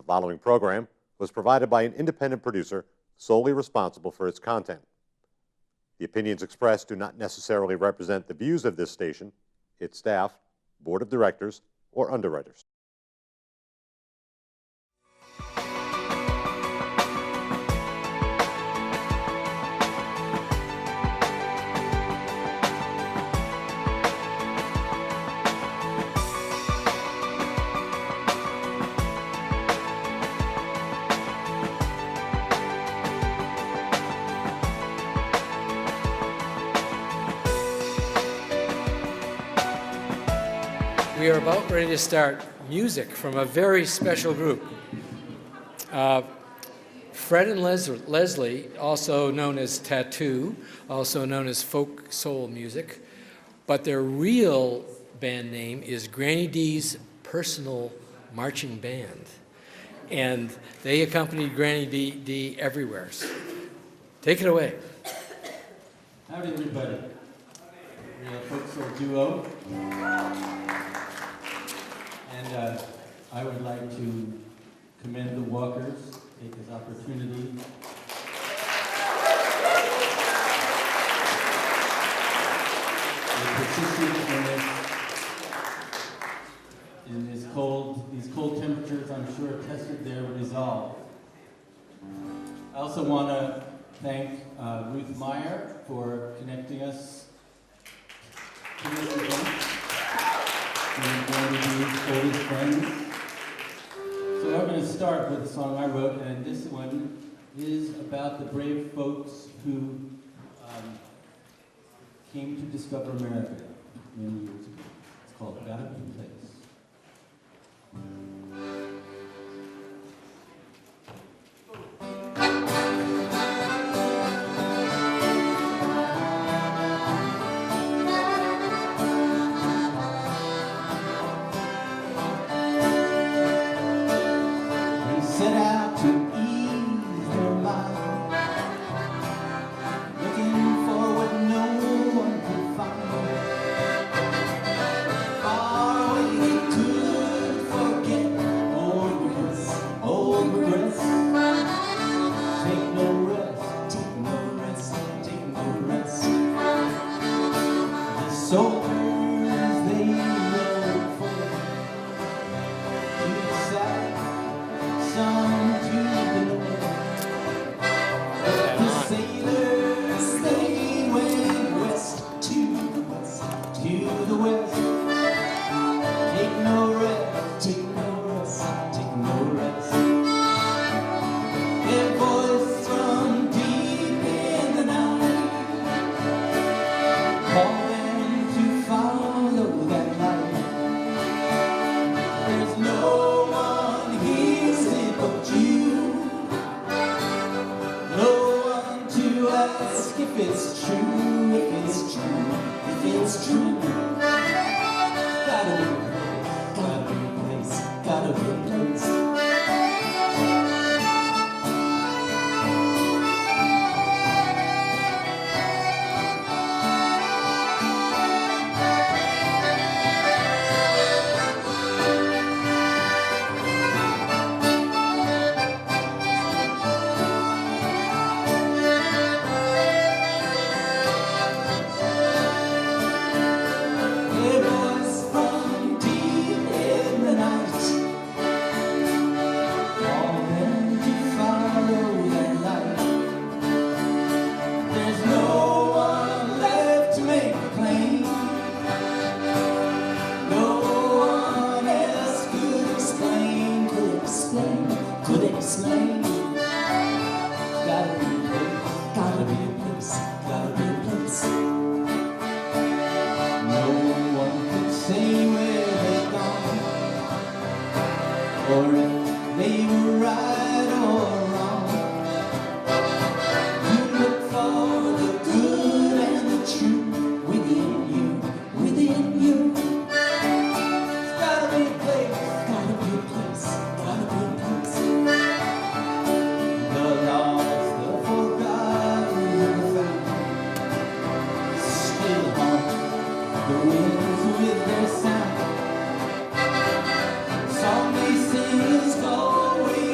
following program was provided by an independent producer solely responsible for its content. The opinions expressed do not necessarily represent the views of this station, its staff, board of directors, or underwriters. We are about ready to start music from a very special group. Fred and Leslie, also known as Tattoo, also known as folk soul music, but their real band name is Granny D's Personal Marching Band. And they accompanied Granny D everywhere. So take it away. Howdy, everybody. We're a folk soul duo. And I would like to commend the Walkers, take this opportunity. They persisted in these cold temperatures, I'm sure tested their resolve. I also want to thank Ruth Meyer for connecting us to this event. And one of these oldest friends. So I'm going to start with a song I wrote, and this one is about the brave folks who came to discover America many years ago. It's called Gotta Be a Place. Song they sing is going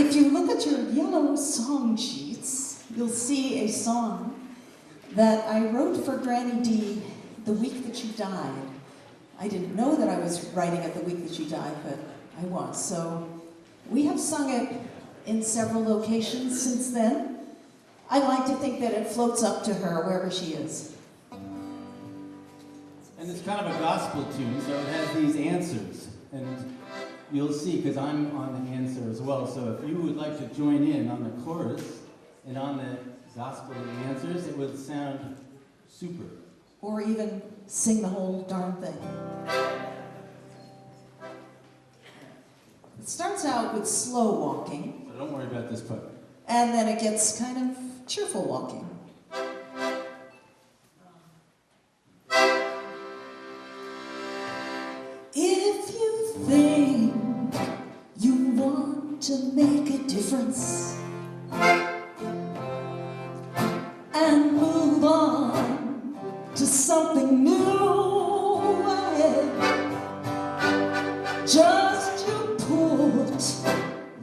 If you look at your yellow song sheets, you'll see a song that I wrote for Granny D the week that she died. I didn't know that I was writing it the week that she died, but I was. So we have sung it in several locations since then. I like to think that it floats up to her wherever she is. And it's kind of a gospel tune, so it has these answers. And you'll see, because I'm on the answer as well, so if you would like to join in on the chorus and on the gospel answers, it would sound super. Or even sing the whole darn thing. It starts out with slow walking. So don't worry about this part. And then it gets kind of cheerful walking. If you think you want to make a difference and move on to something new ahead, just you put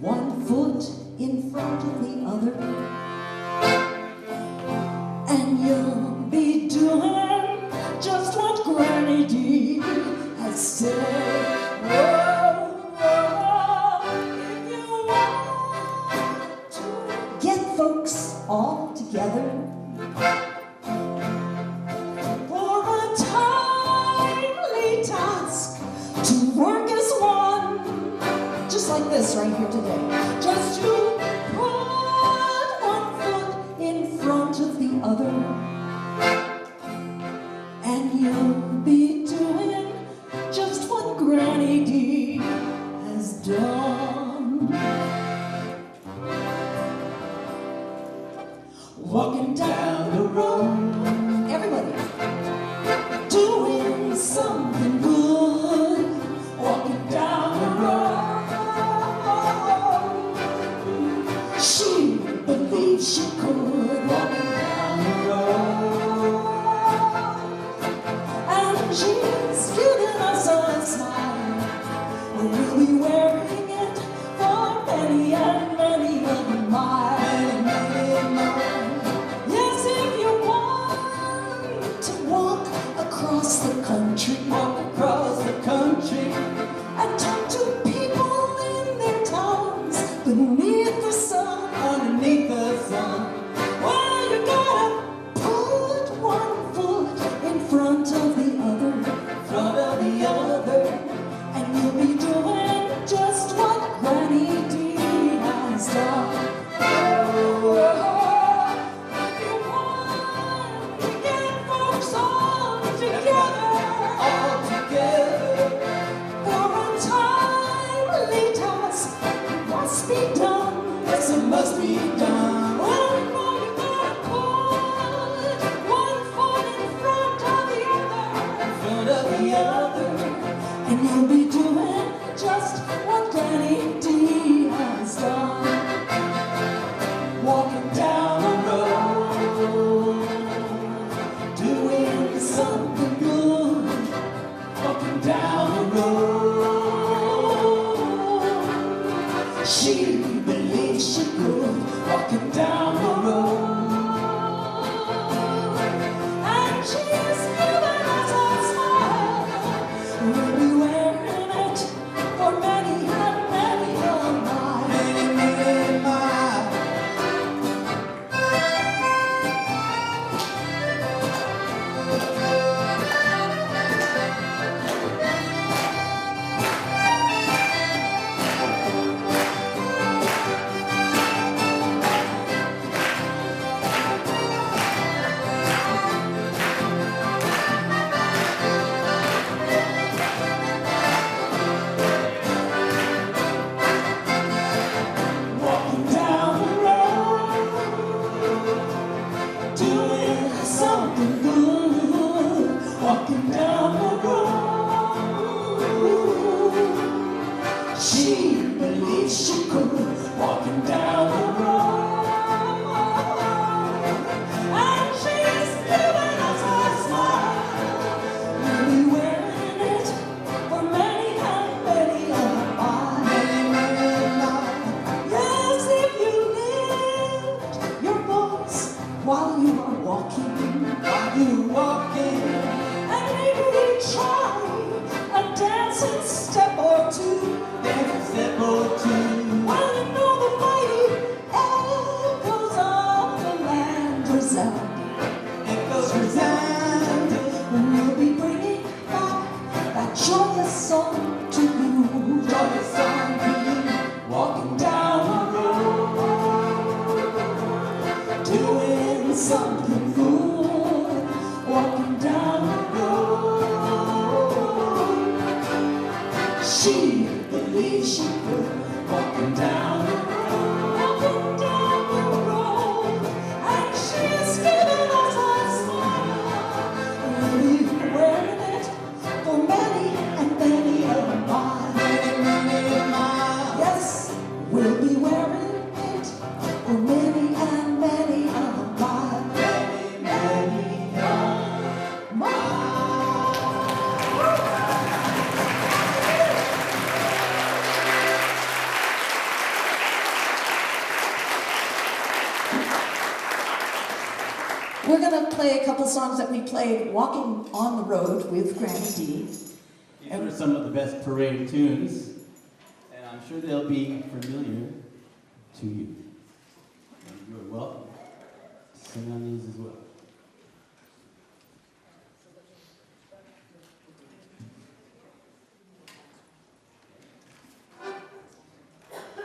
one foot in front of the other, and you'll be doing just what Granny D has said. Whoa, whoa. If you want to get folks all together for a timely task, to work as one, just like this right here today. Just to put one foot in front of the other, and you'll be doing just what Granny D has done. Walking down the road, everybody, doing something good. Walking down the road, she believed she could. Walking down the road, and she's giving us a smile, and we'll be wearing it for many and many a mile. Yes, if you want to walk across the country, walk across the country, and talk to people in their towns beneath the sun, underneath the sun. Well, you gotta put one foot in front of the other, and you'll be doing just what Granny D has done. If you want to get folks all together for a timely task, it must be done. Yes, it must be done. Well, you know you gotta put one foot in front of the other, and you'll be doing just what Granny D has done. Walking down the road, doing something good. Walking down the road, she believed she could. Walking We're going to play a couple songs that we played walking on the road with Granny D. These are some of the best parade tunes, and I'm sure they'll be familiar to you. And you're welcome to sing on these as well.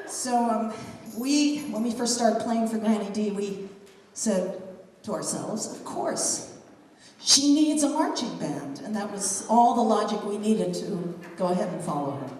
So when we first started playing for Granny D, we said to ourselves, of course, she needs a marching band. And that was all the logic we needed to go ahead and follow her.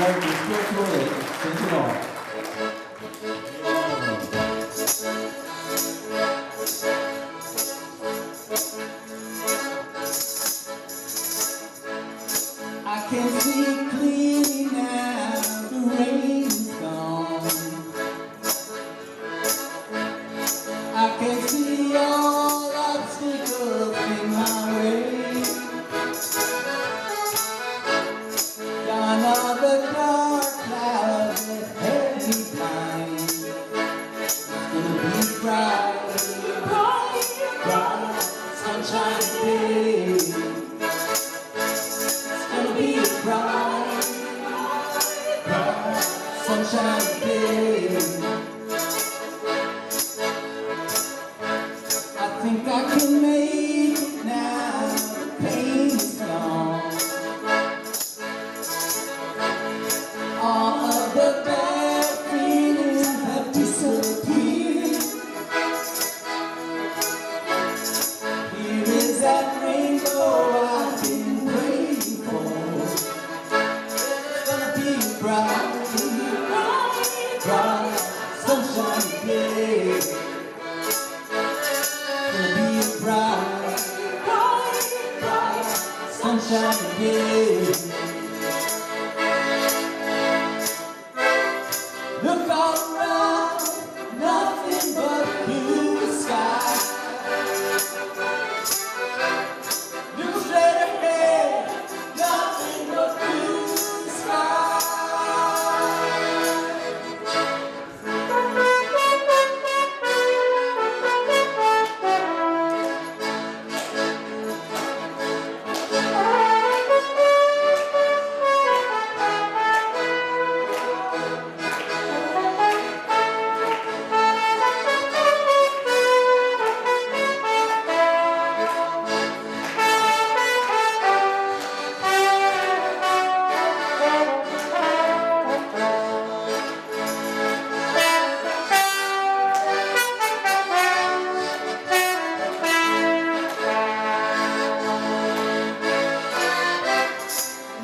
you're still too late. Sing it all. I can see clearly now, the rain's gone. I can see all obstacles in my way. Gone are the dark clouds that had me blind. It's gonna be bright, bright, bright, sunshine day. It's gonna be a bright, bright, sunshine day. I think I can make it now, the pain is gone. All of the bad feelings have disappeared. Here is that rainbow I've been praying for. It's gonna be a bright, bright, bright, sunshine day. Gonna be a bright, bright, bright, sunshine day. Look all around, nothing but blue sky. Look straight ahead, nothing but blue sky.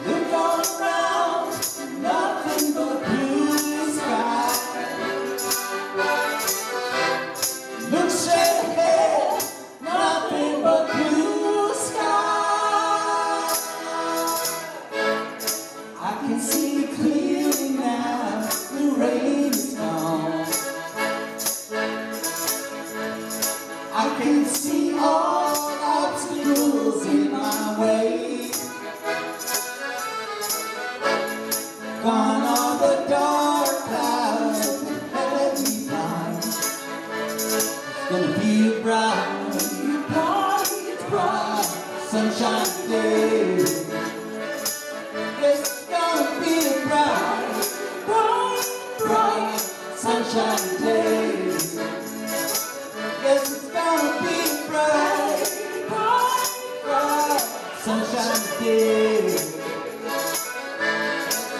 Look all around, nothing but blue sky. Look straight ahead, nothing but blue sky. I can see clearly now, the rain is gone. I can see all obstacles in my way. Gone are the dark clouds that had me blind. It's gonna be a bright, bright, bright, sunshine day. Yes, it's gonna be a bright, bright, bright, sunshine day. Yes, it's gonna be a bright, bright, bright, sunshine day.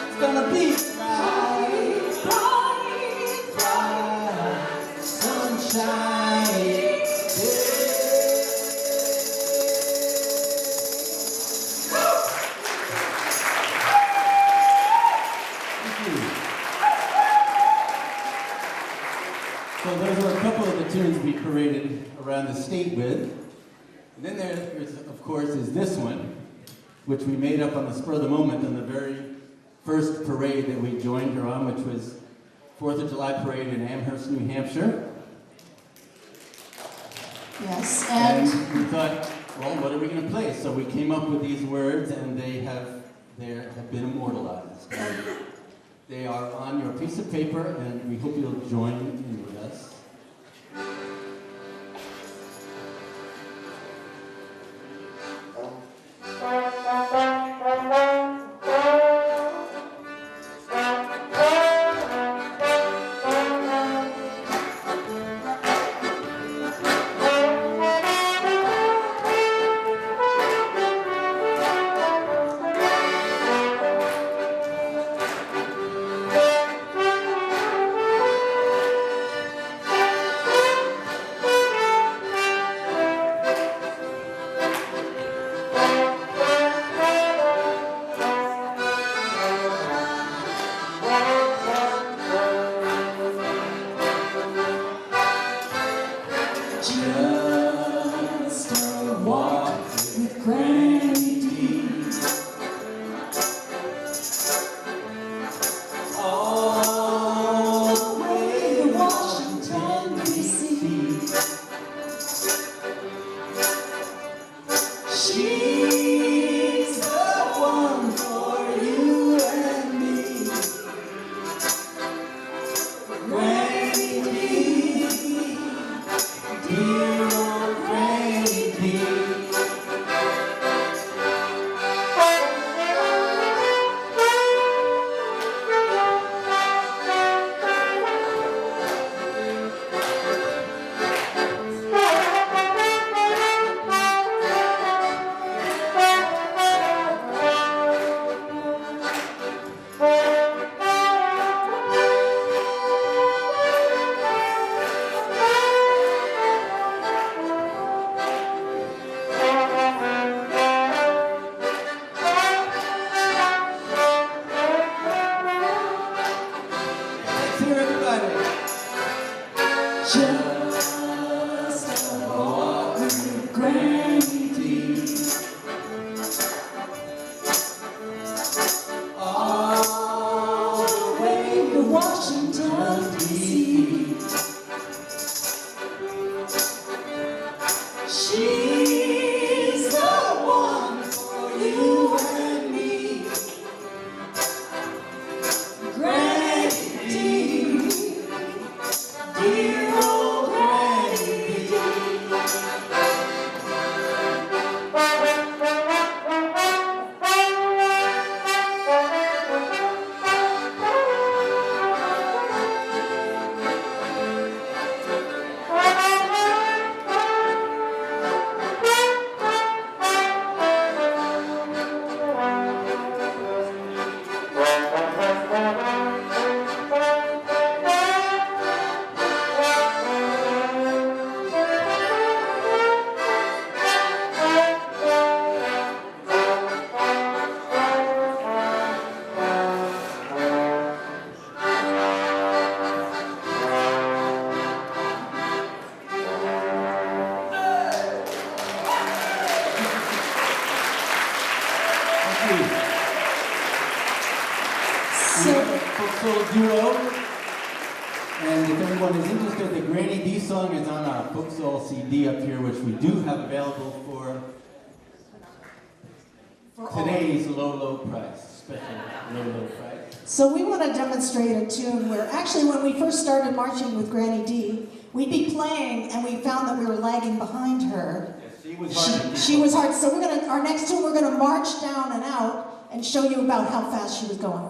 It's gonna be bright, bright, bright, sunshine day. Thank you. So those are a couple of the tunes we paraded around the state with. And then there is, of course, is this one, which we made up on the spur of the moment on the very first parade that we joined her on, which was 4th of July parade in Amherst, New Hampshire. Yes, And and we thought, well, what are we going to play? So we came up with these words, and they have been immortalized. They are on your piece of paper, and we hope you'll join in with us. Just a walk with Granny D. All the way to Washington, D.C. She's the one for you and me. Granny D, dear old Granny D. Let's hear everybody. Just a walk with Granny D. All the way to Washington, D.C. She's the one for you and me. Granny D, dear old Granny D. Folk soul duo. And if everyone is interested, the Granny D song is on our folk soul CD up here, which we do have available for today's low price, special low price. So we want to demonstrate a tune where, actually, when we first started marching with Granny D, we'd be playing and we found that we were lagging behind her. Yes, she was hard to keep She up. was hard. So our next tune, we're gonna march down and out and show you about how fast she was going.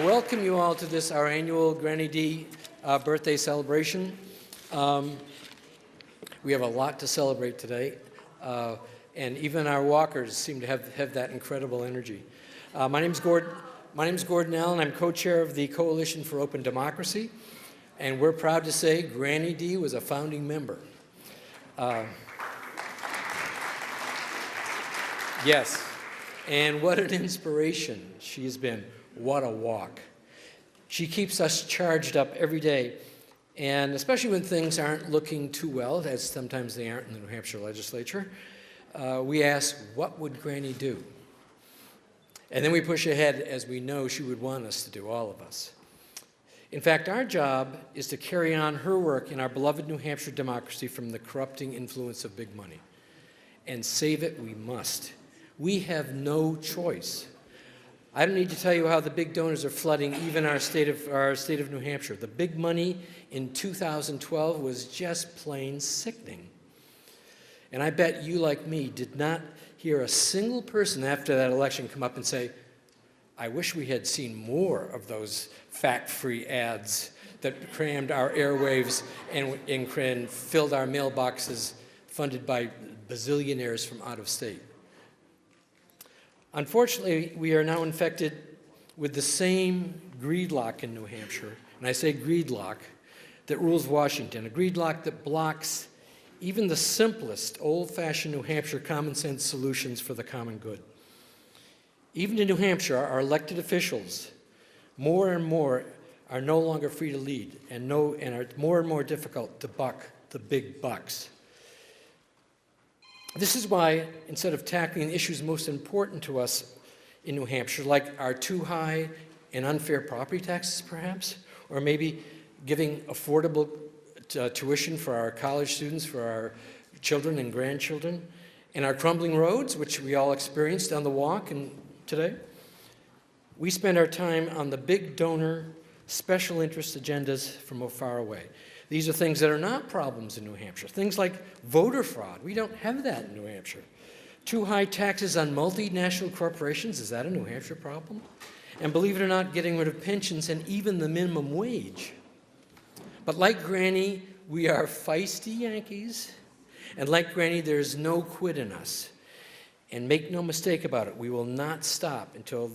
welcome you all to this, our annual Granny D birthday celebration. We have a lot to celebrate today, and even our walkers seem to have that incredible energy. My name's Gordon Allen. I'm co-chair of the Coalition for Open Democracy, and we're proud to say Granny D was a founding member. Yes, and what an inspiration she's been. What a walk. She keeps us charged up every day, and especially when things aren't looking too well, as sometimes they aren't in the New Hampshire legislature, we ask, what would Granny do? And then we push ahead as we know she would want us to do, all of us. In fact, our job is to carry on her work in our beloved New Hampshire democracy from the corrupting influence of big money. And save it we must. We have no choice. I don't need to tell you how the big donors are flooding even our state of New Hampshire. The big money in 2012 was just plain sickening. And I bet you, like me, did not hear a single person after that election come up and say, I wish we had seen more of those fact-free ads that crammed our airwaves and filled our mailboxes funded by bazillionaires from out of state. Unfortunately, we are now infected with the same greedlock in New Hampshire, and I say greedlock, that rules Washington, a greedlock that blocks even the simplest old-fashioned New Hampshire common sense solutions for the common good. Even in New Hampshire, our elected officials, more and more, are no longer free to lead and are more and more difficult to buck the big bucks. This is why, instead of tackling the issues most important to us in New Hampshire, like our too high and unfair property taxes, perhaps, or maybe giving affordable tuition for our college students, for our children and grandchildren, and our crumbling roads, which we all experienced on the walk today, we spend our time on the big donor special interest agendas from far away. These are things that are not problems in New Hampshire. Things like voter fraud. We don't have that in New Hampshire. Too high taxes on multinational corporations. Is that a New Hampshire problem? And believe it or not, getting rid of pensions and even the minimum wage. But like Granny, we are feisty Yankees. And like Granny, there's no quit in us. And make no mistake about it, we will not stop until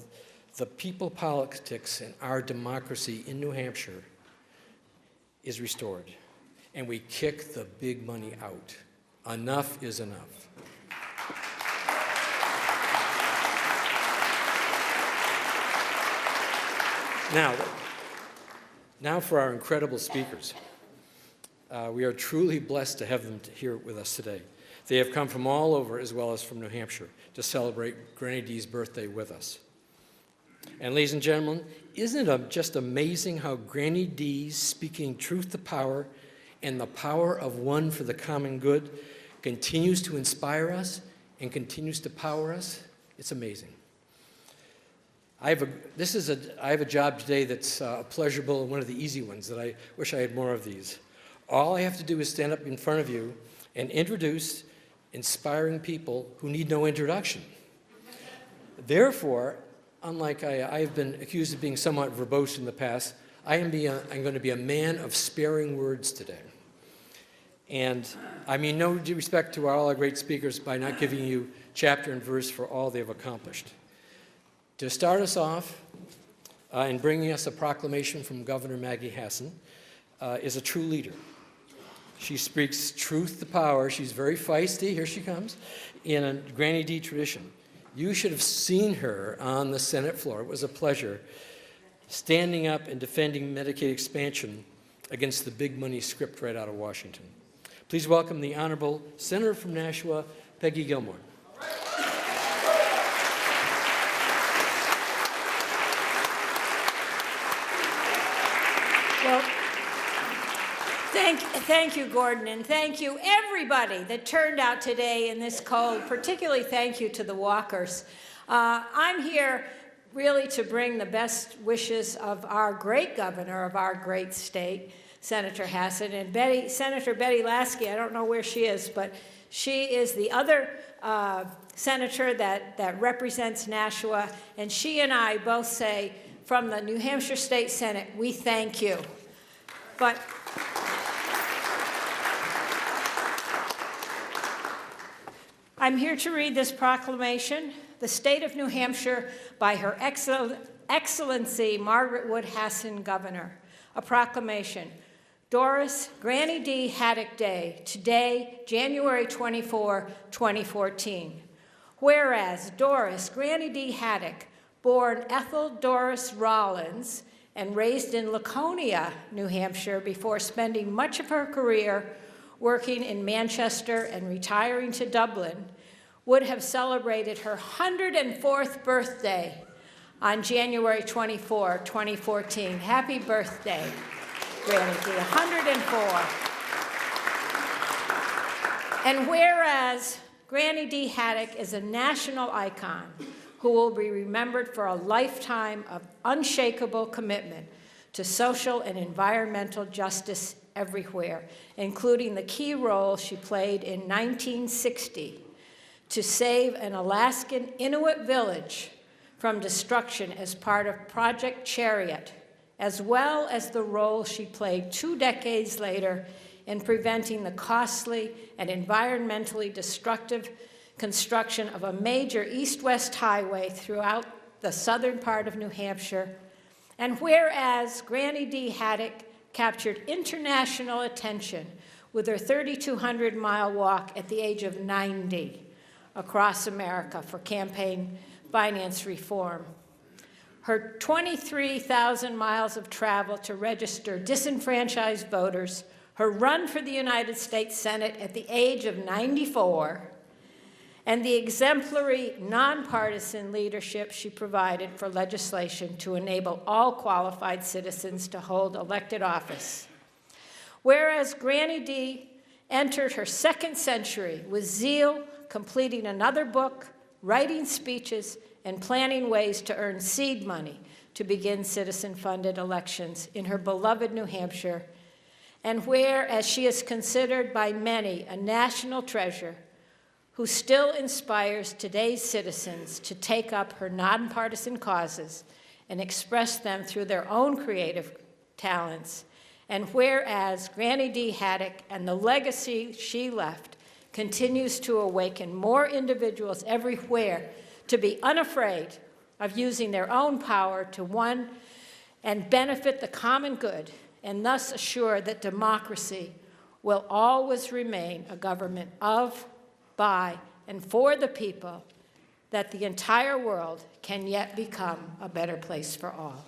the people politics and our democracy in New Hampshire is restored, and we kick the big money out. Enough is enough. Now for our incredible speakers. We are truly blessed to have them here with us today. They have come from all over, as well as from New Hampshire, to celebrate Granny D's birthday with us. And ladies and gentlemen, isn't it just amazing how Granny D, speaking truth to power and the power of one for the common good, continues to inspire us and continues to power us? It's amazing. I have a job today that's pleasurable and one of the easy ones that I wish I had more of these. All I have to do is stand up in front of you and introduce inspiring people who need no introduction. Therefore, unlike I have been accused of being somewhat verbose in the past, I'm going to be a man of sparing words today. And I mean no disrespect to all our great speakers by not giving you chapter and verse for all they've accomplished. To start us off in bringing us a proclamation from Governor Maggie Hassan is a true leader. She speaks truth to power. She's very feisty, here she comes, in a Granny D tradition. You should have seen her on the Senate floor. It was a pleasure, standing up and defending Medicaid expansion against the big money script right out of Washington. Please welcome the Honorable Senator from Nashua, Peggy Gilmore. Well, thank you, Gordon, and thank you, everybody that turned out today in this cold. Particularly thank you to the walkers. I'm here really to bring the best wishes of our great governor of our great state, Senator Hassan, and Senator Betty Lasky. I don't know where she is, but she is the other senator that represents Nashua, and she and I both say from the New Hampshire State Senate, we thank you. But I'm here to read this proclamation. The state of New Hampshire, by Her Excellency Margaret Wood Hassan, Governor. A proclamation. Doris Granny D. Haddock Day, today, January 24, 2014. Whereas Doris Granny D. Haddock, born Ethel Doris Rollins and raised in Laconia, New Hampshire, before spending much of her career working in Manchester and retiring to Dublin, would have celebrated her 104th birthday on January 24, 2014. Happy birthday, Granny D, 104. And whereas Granny D. Haddock is a national icon who will be remembered for a lifetime of unshakable commitment to social and environmental justice everywhere, including the key role she played in 1960 to save an Alaskan Inuit village from destruction as part of Project Chariot, as well as the role she played 2 decades later in preventing the costly and environmentally destructive construction of a major east-west highway throughout the southern part of New Hampshire. And whereas Granny D. Haddock captured international attention with her 3,200-mile walk at the age of 90 across America for campaign finance reform, her 23,000 miles of travel to register disenfranchised voters, her run for the United States Senate at the age of 94, and the exemplary nonpartisan leadership she provided for legislation to enable all qualified citizens to hold elected office. Whereas Granny D. entered her 2nd century with zeal, completing another book, writing speeches, and planning ways to earn seed money to begin citizen-funded elections in her beloved New Hampshire, and whereas she is considered by many a national treasure who still inspires today's citizens to take up her nonpartisan causes and express them through their own creative talents, and whereas Granny D. Haddock and the legacy she left continues to awaken more individuals everywhere to be unafraid of using their own power to one and benefit the common good, and thus assure that democracy will always remain a government of, by, and for the people, that the entire world can yet become a better place for all.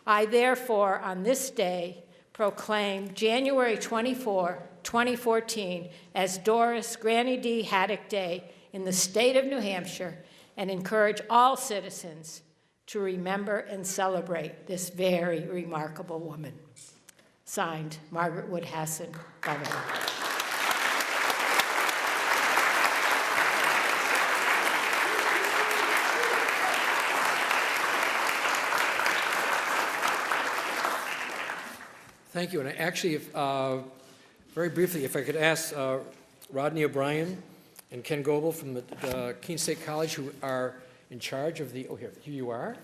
I therefore, on this day, proclaim January 24, 2014 as Doris Granny D. Haddock Day in the state of New Hampshire, and encourage all citizens to remember and celebrate this very remarkable woman. Signed, Margaret Wood Hassan, Governor. Thank you. And actually, very briefly, if I could ask Rodney O'Brien and Ken Goebel from the Keene State College, who are in charge of the, here you are.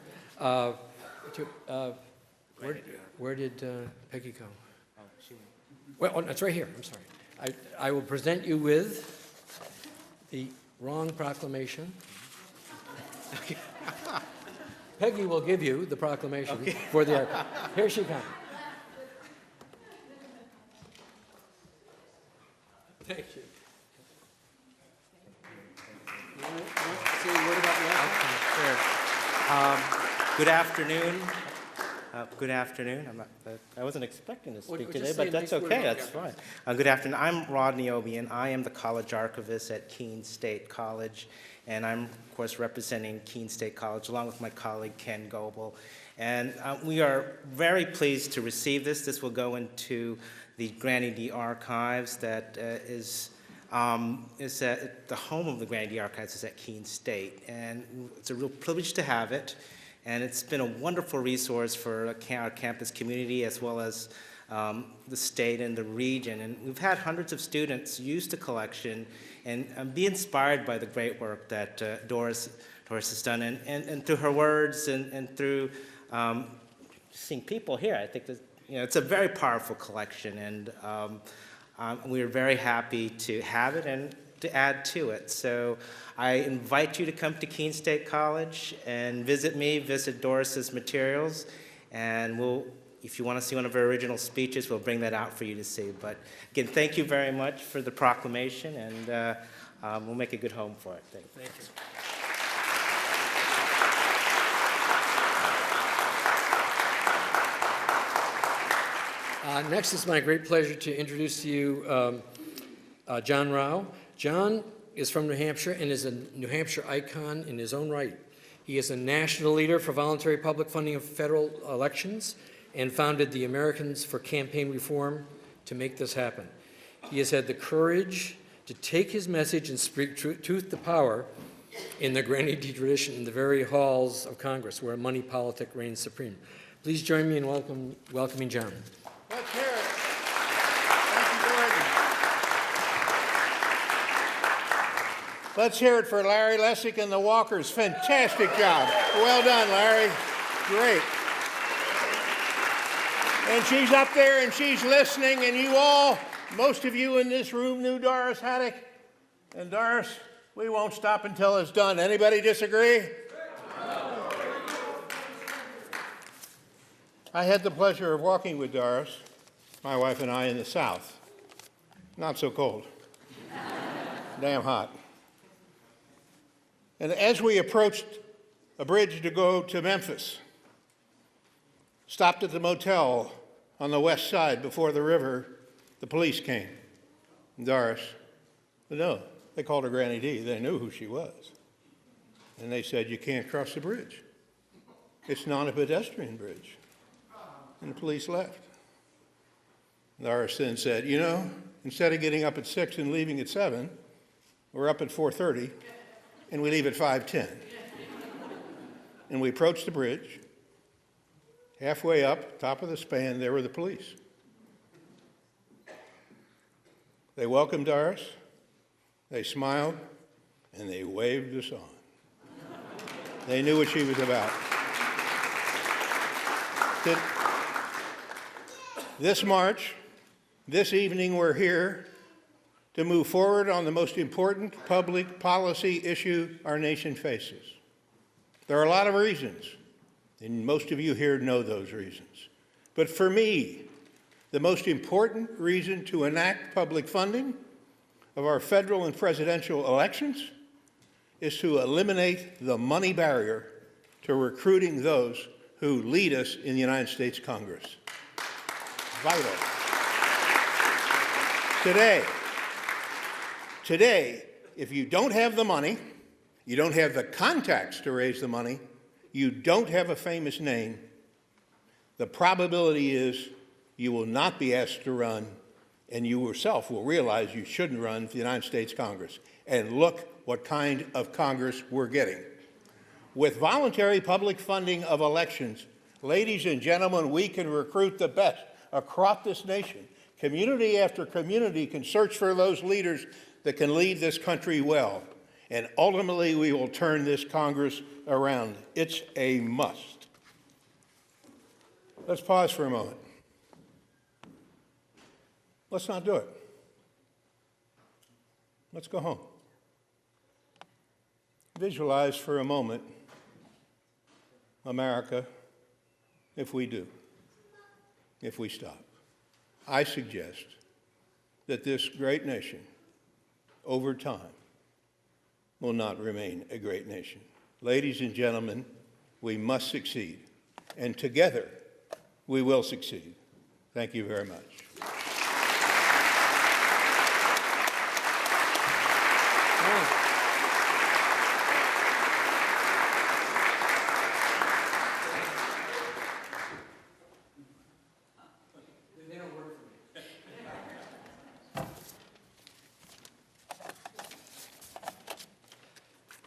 Where did Peggy go? Oh, she went. Well, it's right here. I'm sorry. I will present you with the wrong proclamation. Okay. Peggy will give you the proclamation for the archive. Here she comes. Thank you. Good afternoon. Good afternoon. I wasn't expecting to speak today, but that's okay. That's fine. Good afternoon. I'm Rodney Obian. I am the college archivist at Keene State College, and I'm, of course, representing Keene State College along with my colleague Ken Goebel. And we are very pleased to receive this. This will go into the Granny D Archives that is at the home of the Granny D Archives is at Keene State, and it's a real privilege to have it. And it's been a wonderful resource for our campus community as well as the state and the region. And we've had hundreds of students use the collection and be inspired by the great work that Doris has done. And through her words and through seeing people here, I think that, it's a very powerful collection, and we're very happy to have it and to add to it. So I invite you to come to Keene State College and visit me, visit Doris's materials, and if you want to see one of her original speeches, we'll bring that out for you to see. But again, thank you very much for the proclamation, and we'll make a good home for it. Thank you. Next, it's my great pleasure to introduce to you John Rao. John is from New Hampshire and is a New Hampshire icon in his own right. He is a national leader for voluntary public funding of federal elections and founded the Americans for Campaign Reform to make this happen. He has had the courage to take his message and speak truth to power in the Granny D tradition in the very halls of Congress, where money politic reigns supreme. Please join me in welcoming John. Let's hear it. Thank you, Gordon. Let's hear it for Larry Lessig and the Walkers. Fantastic job. Well done, Larry. Great. And she's up there and she's listening, and you all, most of you in this room knew Doris Haddock. And Doris, we won't stop until it's done. Anybody disagree? I had the pleasure of walking with Doris, my wife and I, in the South. Not so cold. Damn hot. And as we approached a bridge to go to Memphis, stopped at the motel on the west side before the river, the police came. And Doris, no, they called her Granny D. They knew who she was. And they said, you can't cross the bridge. It's not a pedestrian bridge. And the police left. Doris then said, instead of getting up at 6 and leaving at 7, we're up at 4:30, and we leave at 5:10. And we approached the bridge. Halfway up, top of the span, there were the police. They welcomed Doris, they smiled, and they waved us on. They knew what she was about. This March, this evening, we're here to move forward on the most important public policy issue our nation faces. There are a lot of reasons, and most of you here know those reasons. But for me, the most important reason to enact public funding of our federal and presidential elections is to eliminate the money barrier to recruiting those who lead us in the United States Congress. Vital. Today, if you don't have the money, you don't have the contacts to raise the money, you don't have a famous name, the probability is you will not be asked to run, and you yourself will realize you shouldn't run for the United States Congress. And look what kind of Congress we're getting. With voluntary public funding of elections, ladies and gentlemen, we can recruit the best across this nation. Community after community can search for those leaders that can lead this country well. And ultimately, we will turn this Congress around. It's a must. Let's pause for a moment. Let's not do it. Let's go home. Visualize for a moment America if we do, if we stop. I suggest that this great nation, over time, will not remain a great nation. Ladies and gentlemen, we must succeed, and together we will succeed. Thank you very much.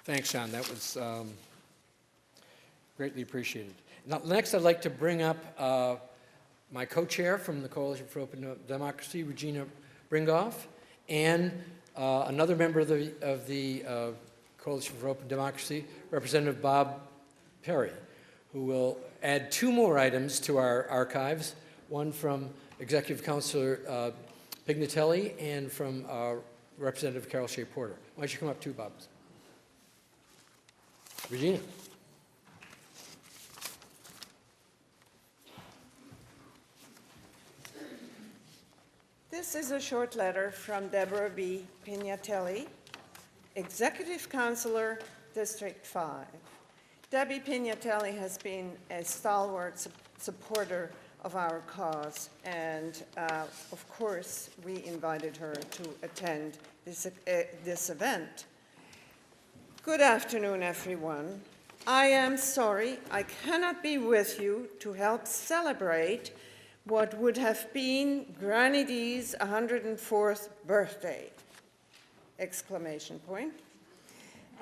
Thanks, Sean. That was greatly appreciated. Now, next, I'd like to bring up my co-chair from the Coalition for Open Democracy, Regina Bringoff, and another member of the Coalition for Open Democracy, Representative Bob Perry, who will add 2 more items to our archives, one from Executive Councilor Pignatelli and from Representative Carol Shea Porter. Why don't you come up too, Bob? Regina. This is a short letter from Deborah B. Pignatelli, Executive Councilor, District 5. Debbie Pignatelli has been a stalwart supporter of our cause, and of course, we invited her to attend this event. Good afternoon, everyone. I am sorry I cannot be with you to help celebrate what would have been Granny D's 104th birthday, exclamation point,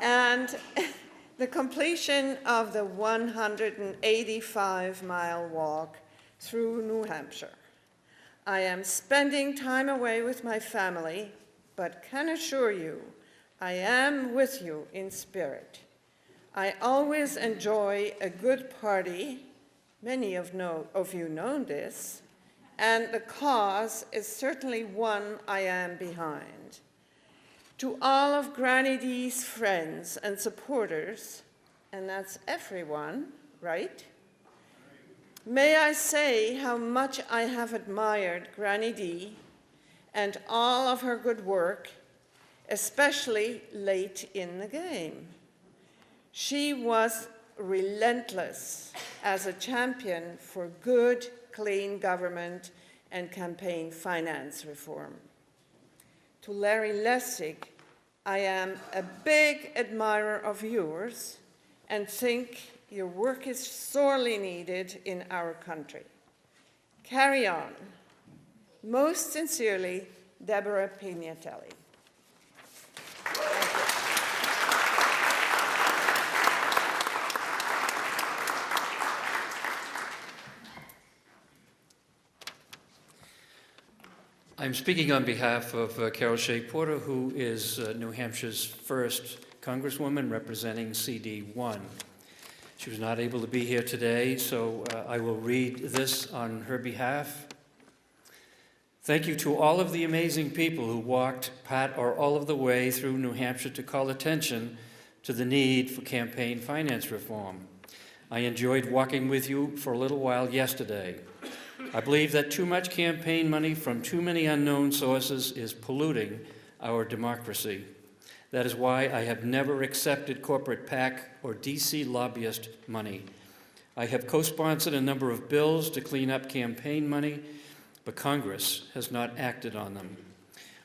and the completion of the 185-mile walk through New Hampshire. I am spending time away with my family, but can assure you I am with you in spirit. I always enjoy a good party. Many of you know this, and the cause is certainly one I am behind. To all of Granny D's friends and supporters, and that's everyone, right? May I say how much I have admired Granny D and all of her good work, especially late in the game. She was relentless as a champion for good, clean government and campaign finance reform. To Larry Lessig, I am a big admirer of yours and think your work is sorely needed in our country. Carry on. Most sincerely, Deborah Pignatelli. I'm speaking on behalf of Carol Shea Porter, who is New Hampshire's first Congresswoman representing CD1. She was not able to be here today, so I will read this on her behalf. Thank you to all of the amazing people who walked part or all of the way through New Hampshire to call attention to the need for campaign finance reform. I enjoyed walking with you for a little while yesterday. I believe that too much campaign money from too many unknown sources is polluting our democracy. That is why I have never accepted corporate PAC or DC lobbyist money. I have co-sponsored a number of bills to clean up campaign money, but Congress has not acted on them.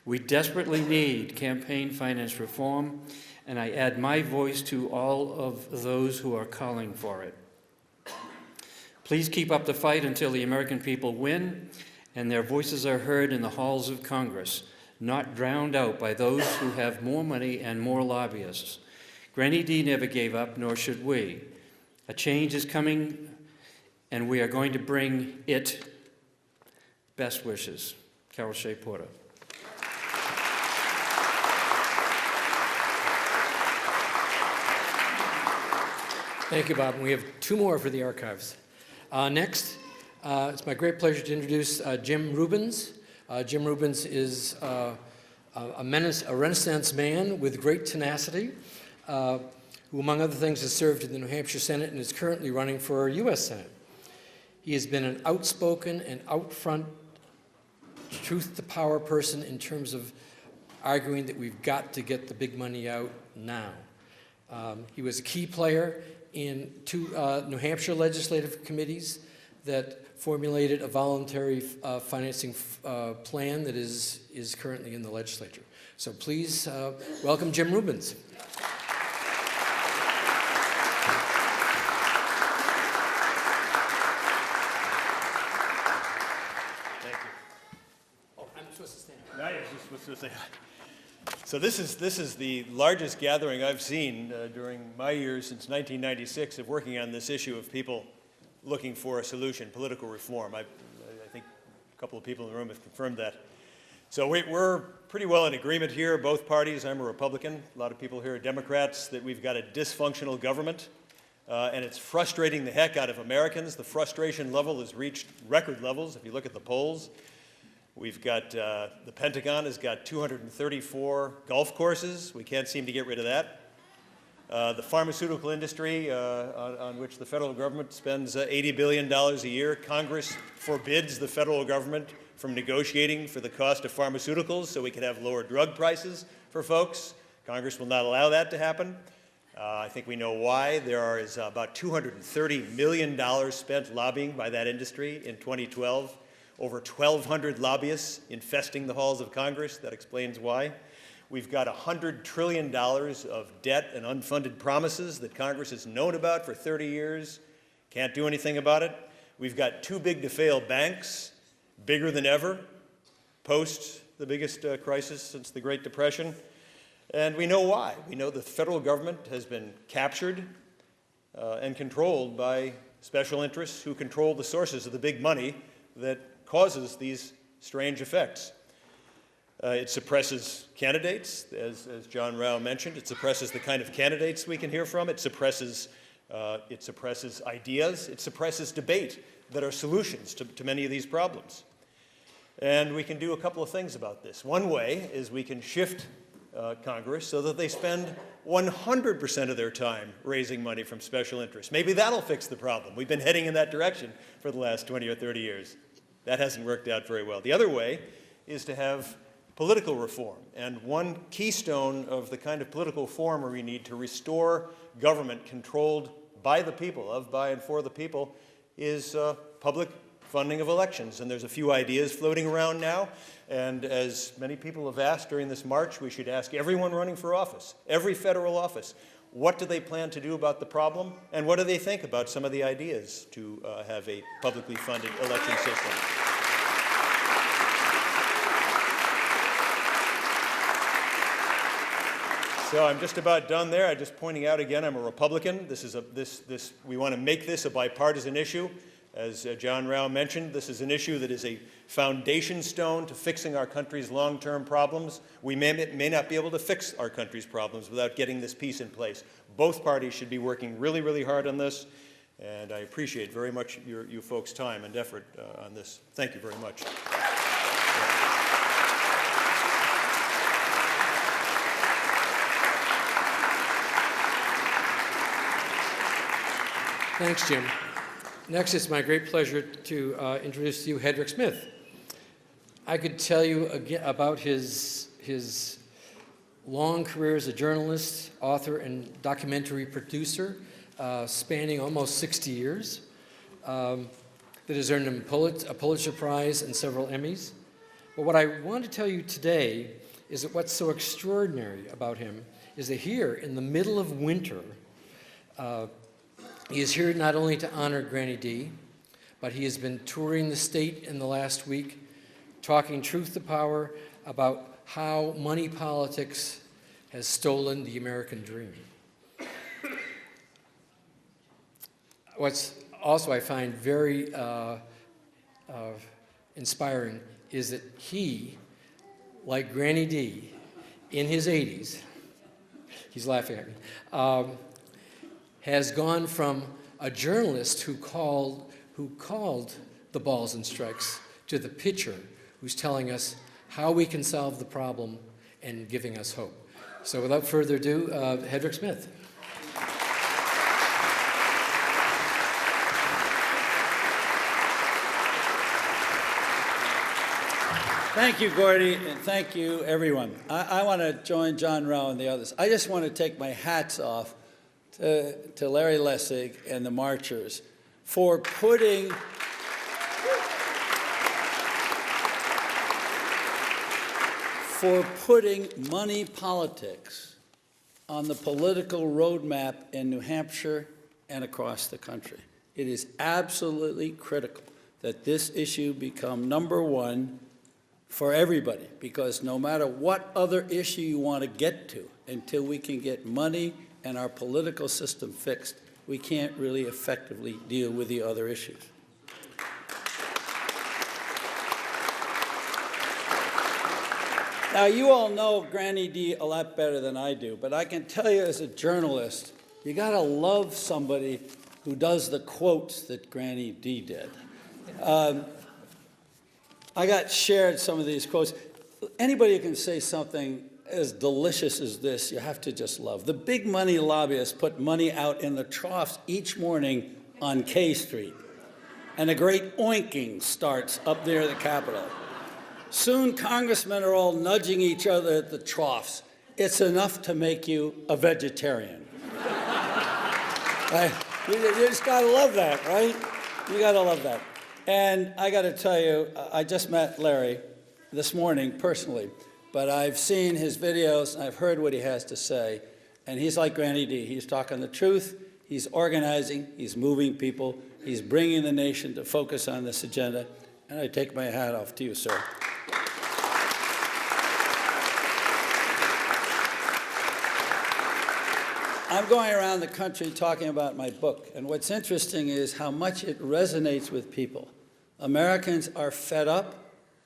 We desperately need campaign finance reform, and I add my voice to all of those who are calling for it. Please keep up the fight until the American people win and their voices are heard in the halls of Congress, not drowned out by those who have more money and more lobbyists. Granny D never gave up, nor should we. A change is coming, and we are going to bring it. Best wishes. Carol Shea Porter. Thank you, Bob. And we have 2 more for the archives. Next, it's my great pleasure to introduce Jim Rubens. Jim Rubens is a Renaissance man with great tenacity, who, among other things, has served in the New Hampshire Senate and is currently running for our U.S. Senate. He has been an outspoken and out-front truth-to-power person in terms of arguing that we've got to get the big money out now. He was a key player in 2 New Hampshire legislative committees that formulated a voluntary financing plan that is currently in the legislature. So please welcome Jim Rubens. Thank you. Oh, I'm supposed to stand. No, you're just supposed to say. So this is the largest gathering I've seen during my years since 1996 of working on this issue of people looking for a solution, political reform. I think a couple of people in the room have confirmed that. So we're pretty well in agreement here, both parties. I'm a Republican. A lot of people here are Democrats, that we've got a dysfunctional government. and it's frustrating the heck out of Americans. The frustration level has reached record levels if you look at the polls. We've got, the Pentagon has got 234 golf courses. We can't seem to get rid of that. The pharmaceutical industry, on which the federal government spends $80 billion a year. Congress forbids the federal government from negotiating for the cost of pharmaceuticals so we can have lower drug prices for folks. Congress will not allow that to happen. I think we know why. There is about $230 million spent lobbying by that industry in 2012. Over 1,200 lobbyists infesting the halls of Congress. That explains why. We've got $100 trillion of debt and unfunded promises that Congress has known about for 30 years. Can't do anything about it. We've got too big to fail banks, bigger than ever, post the biggest crisis since the Great Depression. And we know why. We know the federal government has been captured and controlled by special interests who control the sources of the big money that causes these strange effects. It suppresses candidates, as John Rao mentioned. It suppresses the kind of candidates we can hear from. It suppresses ideas. It suppresses debate that are solutions to many of these problems. And we can do a couple of things about this. One way is we can shift Congress so that they spend 100% of their time raising money from special interests. Maybe that'll fix the problem. We've been heading in that direction for the last 20 or 30 years. That hasn't worked out very well. The other way is to have political reform. And one keystone of the kind of political reform we need to restore government controlled by the people, of, by, and for the people, is public funding of elections. And there's a few ideas floating around now. And as many people have asked during this march, we should ask everyone running for office, every federal office, what do they plan to do about the problem? And what do they think about some of the ideas to have a publicly funded election system? So I'm just about done there. I'm just pointing out again, I'm a Republican. We want to make this a bipartisan issue. As John Rao mentioned, this is an issue that is a foundation stone to fixing our country's long-term problems. We may not be able to fix our country's problems without getting this piece in place. Both parties should be working really, really hard on this, and I appreciate very much you folks' time and effort on this. Thank you very much. Thanks, Jim. Next, it's my great pleasure to introduce to you Hedrick Smith. I could tell you again about his long career as a journalist, author, and documentary producer, spanning almost 60 years, that has earned him a Pulitzer Prize and several Emmys. But what I want to tell you today is that what's so extraordinary about him is that here, in the middle of winter, he is here not only to honor Granny D, but he has been touring the state in the last week, talking truth to power about how money politics has stolen the American dream. What's also I find very inspiring is that he, like Granny D, in his 80s, he's laughing at me, has gone from a journalist who called the balls and strikes to the pitcher who's telling us how we can solve the problem and giving us hope. So without further ado, Hedrick Smith. Thank you, Gordy, and thank you, everyone. I want to join John Rao and the others. I just want to take my hats off to Larry Lessig and the marchers for putting money politics on the political roadmap in New Hampshire and across the country. It is absolutely critical that this issue become number one for everybody, because no matter what other issue you want to get to, until we can get money and our political system fixed, we can't really effectively deal with the other issues. Now, you all know Granny D a lot better than I do, but I can tell you as a journalist, You got to love somebody who does the quotes that Granny D did. I got shared some of these quotes. Anybody who can say something as delicious as this, you have to just love. The big money lobbyists put money out in the troughs each morning on K Street, and a great oinking starts up near the Capitol. Soon congressmen are all nudging each other at the troughs. It's enough to make you a vegetarian. Right? You just gotta love that, right? You gotta love that. And I gotta tell you, I just met Larry this morning personally, but I've seen his videos and I've heard what he has to say, and he's like Granny D. He's talking the truth, he's organizing, he's moving people, he's bringing the nation to focus on this agenda, and I take my hat off to you, sir. I'm going around the country talking about my book, and what's interesting is how much it resonates with people. Americans are fed up,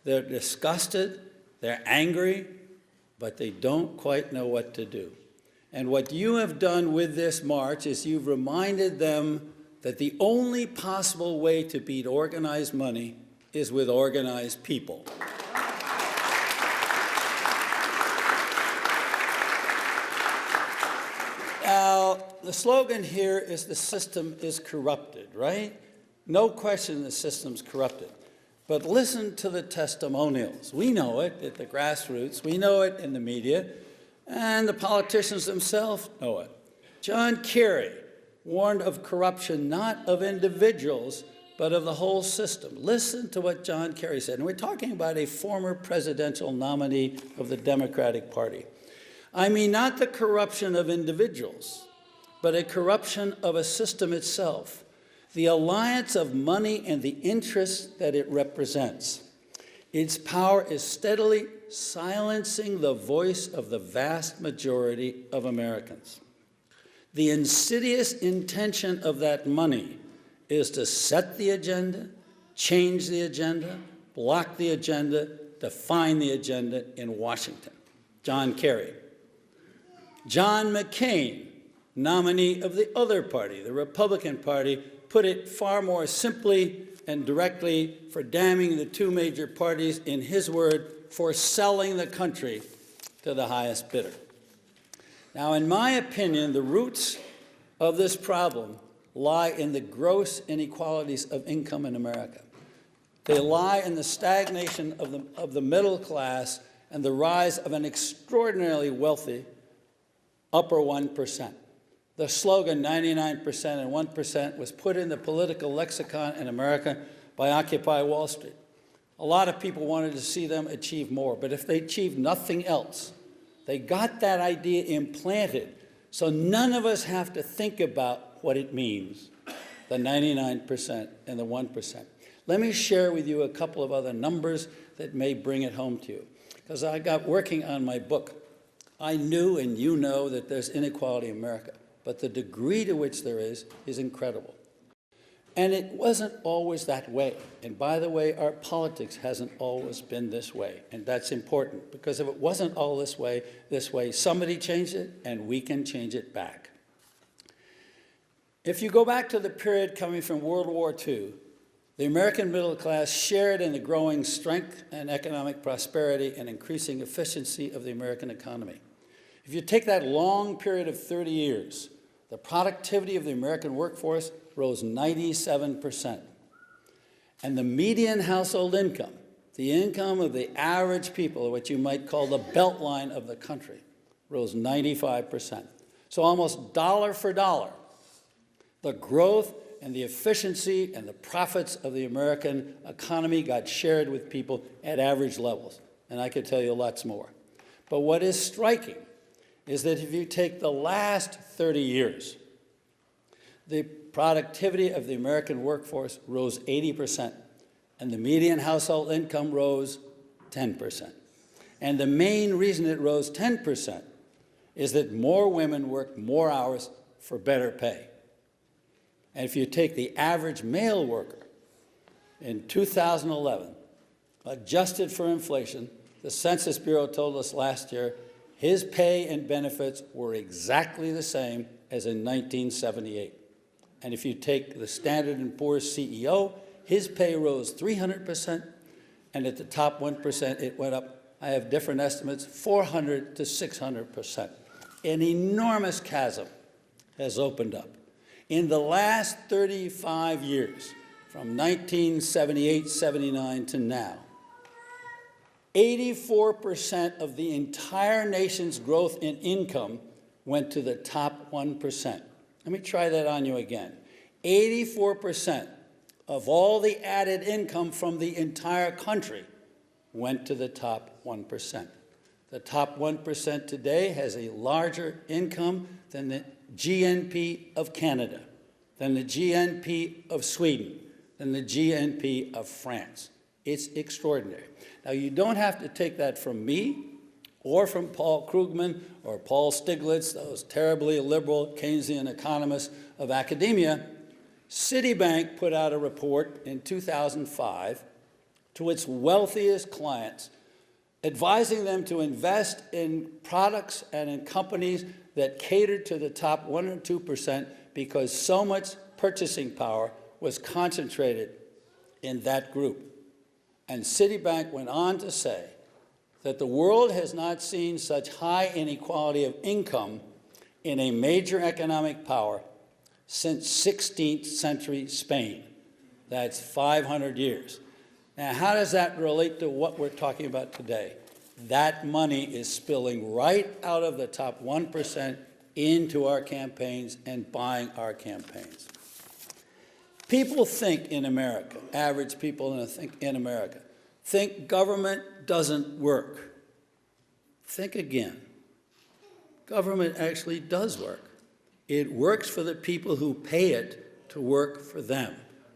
they're disgusted, they're angry, but they don't quite know what to do. And what you have done with this march is you've reminded them that the only possible way to beat organized money is with organized people. Now, the slogan here is the system is corrupted, right? No question the system's corrupted. But listen to the testimonials. We know it at the grassroots. We know it in the media. And the politicians themselves know it. John Kerry warned of corruption not of individuals, but of the whole system. Listen to what John Kerry said. And we're talking about a former presidential nominee of the Democratic Party. I mean, not the corruption of individuals, but a corruption of a system itself, the alliance of money and the interests that it represents. Its power is steadily silencing the voice of the vast majority of Americans. The insidious intention of that money is to set the agenda, change the agenda, block the agenda, define the agenda in Washington. John Kerry. John McCain, nominee of the other party, the Republican Party, put it far more simply and directly for damning the two major parties, in his word, for selling the country to the highest bidder. Now, in my opinion, the roots of this problem lie in the gross inequalities of income in America. They lie in the stagnation of the middle class and the rise of an extraordinarily wealthy upper 1%. The slogan 99% and 1% was put in the political lexicon in America by Occupy Wall Street. A lot of people wanted to see them achieve more, but if they achieved nothing else, they got that idea implanted, so none of us have to think about what it means, the 99% and the 1%. Let me share with you a couple of other numbers that may bring it home to you. Because I got working on my book, I knew and you know that there's inequality in America, but the degree to which there is incredible. And it wasn't always that way. And by the way, our politics hasn't always been this way. And that's important, because if it wasn't all this way, somebody changed it, and we can change it back. If you go back to the period coming from World War II, the American middle class shared in the growing strength and economic prosperity and increasing efficiency of the American economy. If you take that long period of 30 years, the productivity of the American workforce rose 97%. And the median household income, the income of the average people, what you might call the beltline of the country, rose 95%. So almost dollar for dollar, the growth and the efficiency and the profits of the American economy got shared with people at average levels. And I could tell you lots more. But what is striking is that if you take the last 30 years, the productivity of the American workforce rose 80%, and the median household income rose 10%. And the main reason it rose 10% is that more women worked more hours for better pay. And if you take the average male worker in 2011, adjusted for inflation, the Census Bureau told us last year, his pay and benefits were exactly the same as in 1978. And if you take the Standard & Poor's CEO, his pay rose 300%, and at the top 1%, it went up, I have different estimates, 400 to 600%. An enormous chasm has opened up. In the last 35 years, from 1978-79 to now, 84% of the entire nation's growth in income went to the top 1%. Let me try that on you again. 84% of all the added income from the entire country went to the top 1%. The top 1% today has a larger income than the GNP of Canada, than the GNP of Sweden, than the GNP of France. It's extraordinary. Now, you don't have to take that from me or from Paul Krugman or Paul Stiglitz, those terribly liberal Keynesian economists of academia. Citibank put out a report in 2005 to its wealthiest clients, advising them to invest in products and in companies that catered to the top 1 or 2% because so much purchasing power was concentrated in that group. And Citibank went on to say that the world has not seen such high inequality of income in a major economic power since 16th century Spain. That's 500 years. Now, how does that relate to what we're talking about today? That money is spilling right out of the top 1% into our campaigns and buying our campaigns. People think in America, average people in America, think government doesn't work. Think again. Government actually does work. It works for the people who pay it to work for them.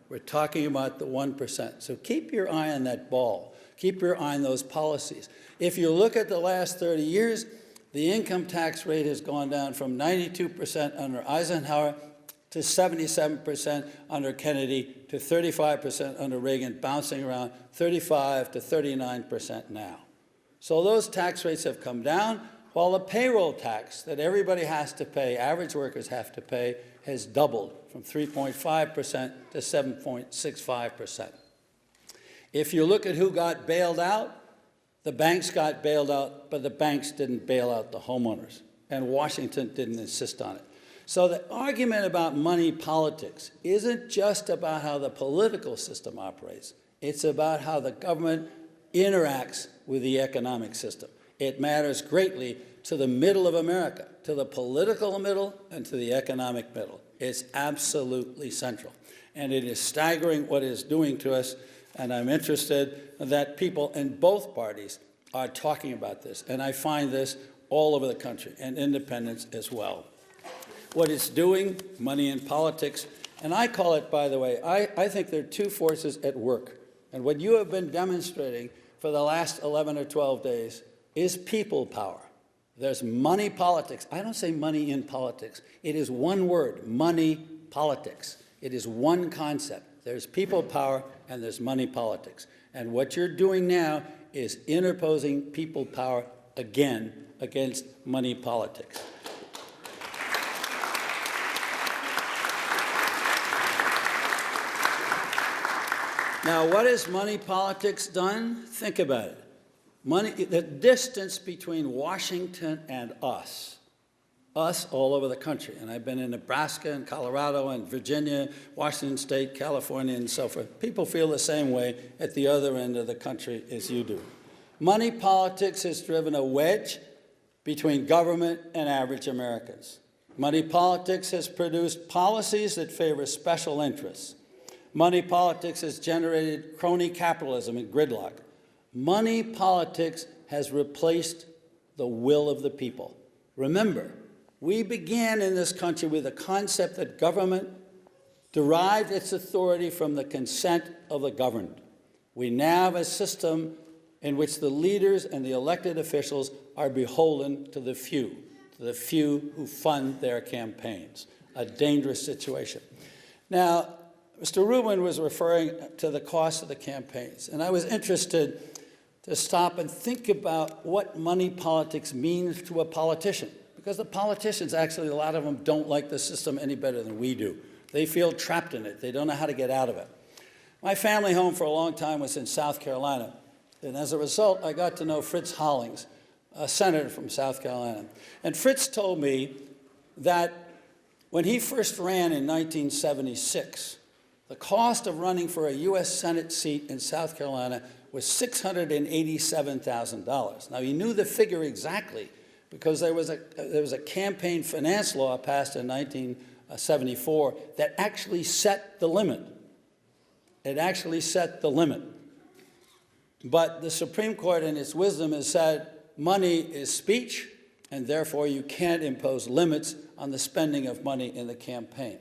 We're talking about the 1%. So keep your eye on that ball. Keep your eye on those policies. If you look at the last 30 years, the income tax rate has gone down from 92% under Eisenhower to 77% under Kennedy to 35% under Reagan, bouncing around 35 to 39% now. So those tax rates have come down, while the payroll tax that everybody has to pay, average workers have to pay, has doubled from 3.5% to 7.65%. If you look at who got bailed out, the banks got bailed out, but the banks didn't bail out the homeowners, and Washington didn't insist on it. So the argument about money politics isn't just about how the political system operates. It's about how the government interacts with the economic system. It matters greatly to the middle of America, to the political middle and to the economic middle. It's absolutely central. And it is staggering what it is doing to us, and I'm interested that people in both parties are talking about this. And I find this all over the country, and independents as well. What it's doing, money in politics, and I call it, by the way, I think there are two forces at work. And what you have been demonstrating for the last 11 or 12 days is people power. There's money politics. I don't say money in politics. It is one word, money politics. It is one concept. There's people power and there's money politics. And what you're doing now is interposing people power again against money politics. Now, what has money politics done? Think about it. Money, the distance between Washington and us all over the country, and I've been in Nebraska and Colorado and Virginia, Washington State, California, and so forth. People feel the same way at the other end of the country as you do. Money politics has driven a wedge between government and average Americans. Money politics has produced policies that favor special interests. Money politics has generated crony capitalism and gridlock. Money politics has replaced the will of the people. Remember, we began in this country with the concept that government derived its authority from the consent of the governed. We now have a system in which the leaders and the elected officials are beholden to the few who fund their campaigns. A dangerous situation. Now, Mr. Rubin was referring to the cost of the campaigns, and I was interested to stop and think about what money politics means to a politician, because the politicians, actually, a lot of them don't like the system any better than we do. They feel trapped in it. They don't know how to get out of it. My family home for a long time was in South Carolina, and as a result, I got to know Fritz Hollings, a senator from South Carolina. And Fritz told me that when he first ran in 1976, the cost of running for a U.S. Senate seat in South Carolina was $687,000. Now, he knew the figure exactly because there was a campaign finance law passed in 1974 that actually set the limit. It actually set the limit. But the Supreme Court, in its wisdom, has said money is speech, and therefore you can't impose limits on the spending of money in the campaign.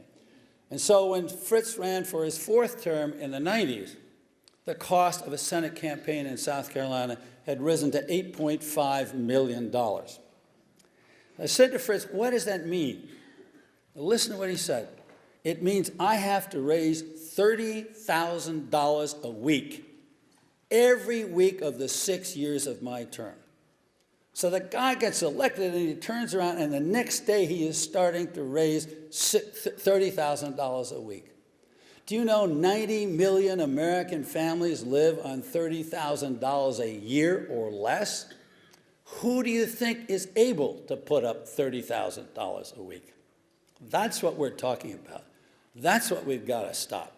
And so when Fritz ran for his fourth term in the 90s, the cost of a Senate campaign in South Carolina had risen to $8.5 million. I said to Fritz, what does that mean? Now, listen to what he said. It means I have to raise $30,000 a week every week of the 6 years of my term. So the guy gets elected and he turns around and the next day he is starting to raise $30,000 a week. Do you know 90 million American families live on $30,000 a year or less? Who do you think is able to put up $30,000 a week? That's what we're talking about. That's what we've got to stop.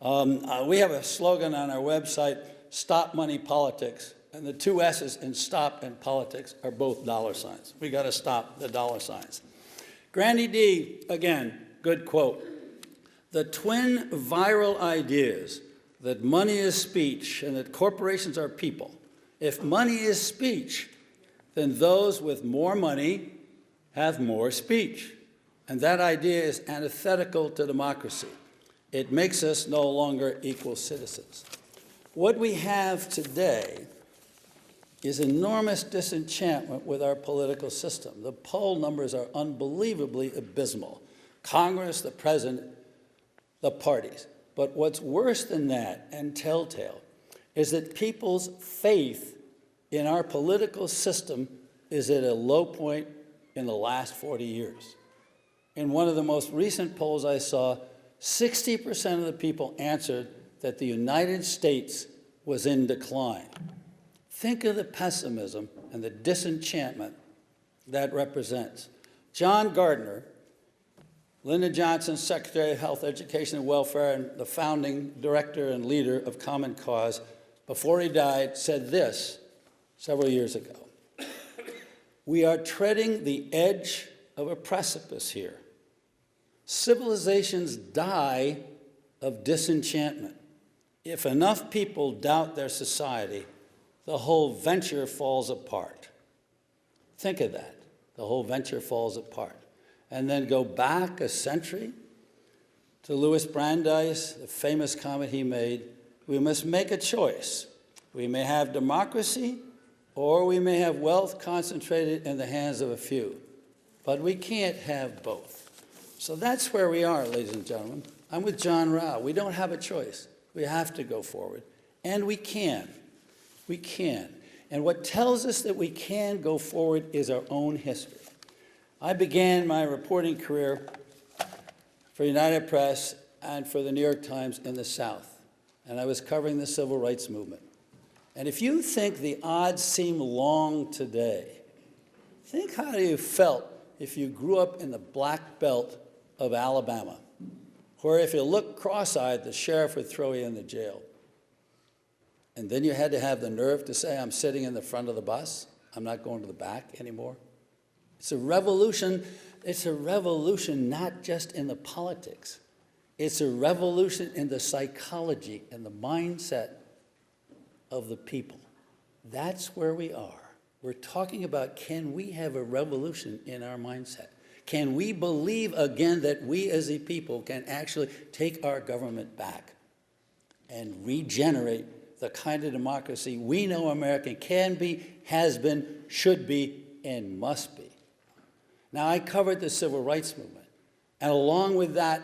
We have a slogan on our website, Stop Money Politics, and the two S's in stop and politics are both dollar signs. We got to stop the dollar signs. Granny D, again, good quote. The twin viral ideas that money is speech and that corporations are people. If money is speech, then those with more money have more speech. And that idea is antithetical to democracy. It makes us no longer equal citizens. What we have today is enormous disenchantment with our political system. The poll numbers are unbelievably abysmal. Congress, the president, the parties. But what's worse than that, and telltale, is that people's faith in our political system is at a low point in the last 40 years. In one of the most recent polls I saw, 60% of the people answered that the United States was in decline. Think of the pessimism and the disenchantment that represents. John Gardner, Lyndon Johnson's Secretary of Health, Education, and Welfare, and the founding director and leader of Common Cause, before he died, said this several years ago. We are treading the edge of a precipice here. Civilizations die of disenchantment. If enough people doubt their society, the whole venture falls apart. Think of that. The whole venture falls apart. And then go back a century to Louis Brandeis, the famous comment he made, we must make a choice. We may have democracy, or we may have wealth concentrated in the hands of a few. But we can't have both. So that's where we are, ladies and gentlemen. I'm with John Rao. We don't have a choice. We have to go forward. And we can. We can. And what tells us that we can go forward is our own history. I began my reporting career for United Press and for the New York Times in the South. And I was covering the civil rights movement. And if you think the odds seem long today, think how you felt if you grew up in the Black Belt of Alabama, where if you looked cross-eyed, the sheriff would throw you in the jail. And then you had to have the nerve to say, I'm sitting in the front of the bus. I'm not going to the back anymore. It's a revolution. It's a revolution not just in the politics. It's a revolution in the psychology and the mindset of the people. That's where we are. We're talking about, can we have a revolution in our mindset? Can we believe again that we as a people can actually take our government back and regenerate the kind of democracy we know America can be, has been, should be, and must be? Now, I covered the civil rights movement, and along with that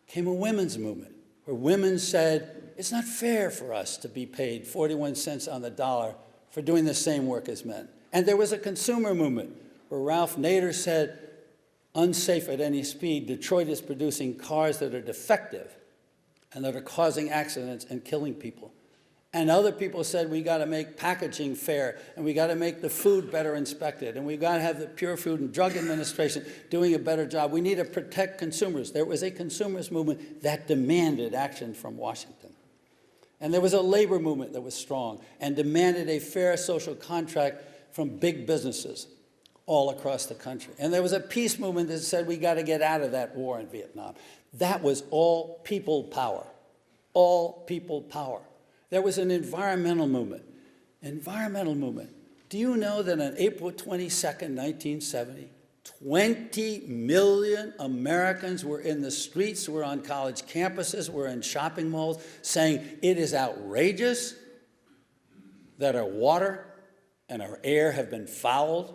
came a women's movement, where women said, it's not fair for us to be paid 41 cents on the dollar for doing the same work as men. And there was a consumer movement, where Ralph Nader said, unsafe at any speed, Detroit is producing cars that are defective and that are causing accidents and killing people. And other people said we got to make packaging fair, and we got to make the food better inspected, and we got to have the Pure Food and Drug Administration doing a better job. We need to protect consumers. There was a consumers movement that demanded action from Washington. And there was a labor movement that was strong and demanded a fair social contract from big businesses all across the country. And there was a peace movement that said we got to get out of that war in Vietnam. That was all people power, all people power. There was an environmental movement. Environmental movement. Do you know that on April 22nd, 1970, 20 million Americans were in the streets, were on college campuses, were in shopping malls, saying it is outrageous that our water and our air have been fouled?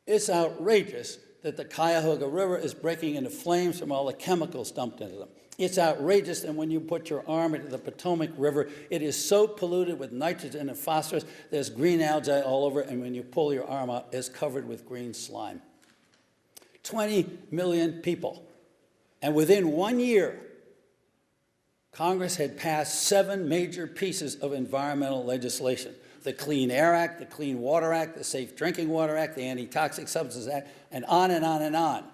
It's outrageous that the Cuyahoga River is breaking into flames from all the chemicals dumped into them. It's outrageous that when you put your arm into the Potomac River, it is so polluted with nitrogen and phosphorus, there's green algae all over, and when you pull your arm out, it's covered with green slime. 20 million people. And within 1 year, Congress had passed 7 major pieces of environmental legislation. The Clean Air Act, the Clean Water Act, the Safe Drinking Water Act, the Anti-Toxic Substances Act, and on and on and on.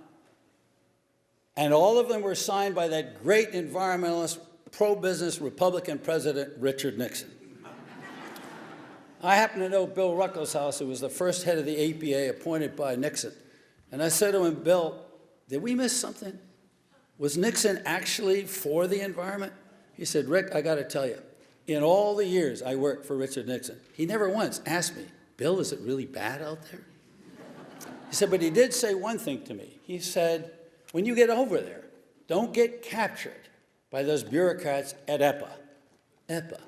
And all of them were signed by that great environmentalist, pro-business Republican President, Richard Nixon. I happen to know Bill Ruckelshaus, who was the first head of the APA appointed by Nixon. And I said to him, Bill, did we miss something? Was Nixon actually for the environment? He said, Rick, I got to tell you, in all the years I worked for Richard Nixon, he never once asked me, Bill, is it really bad out there? He said, but he did say one thing to me. He said, when you get over there, don't get captured by those bureaucrats at EPA. EPA.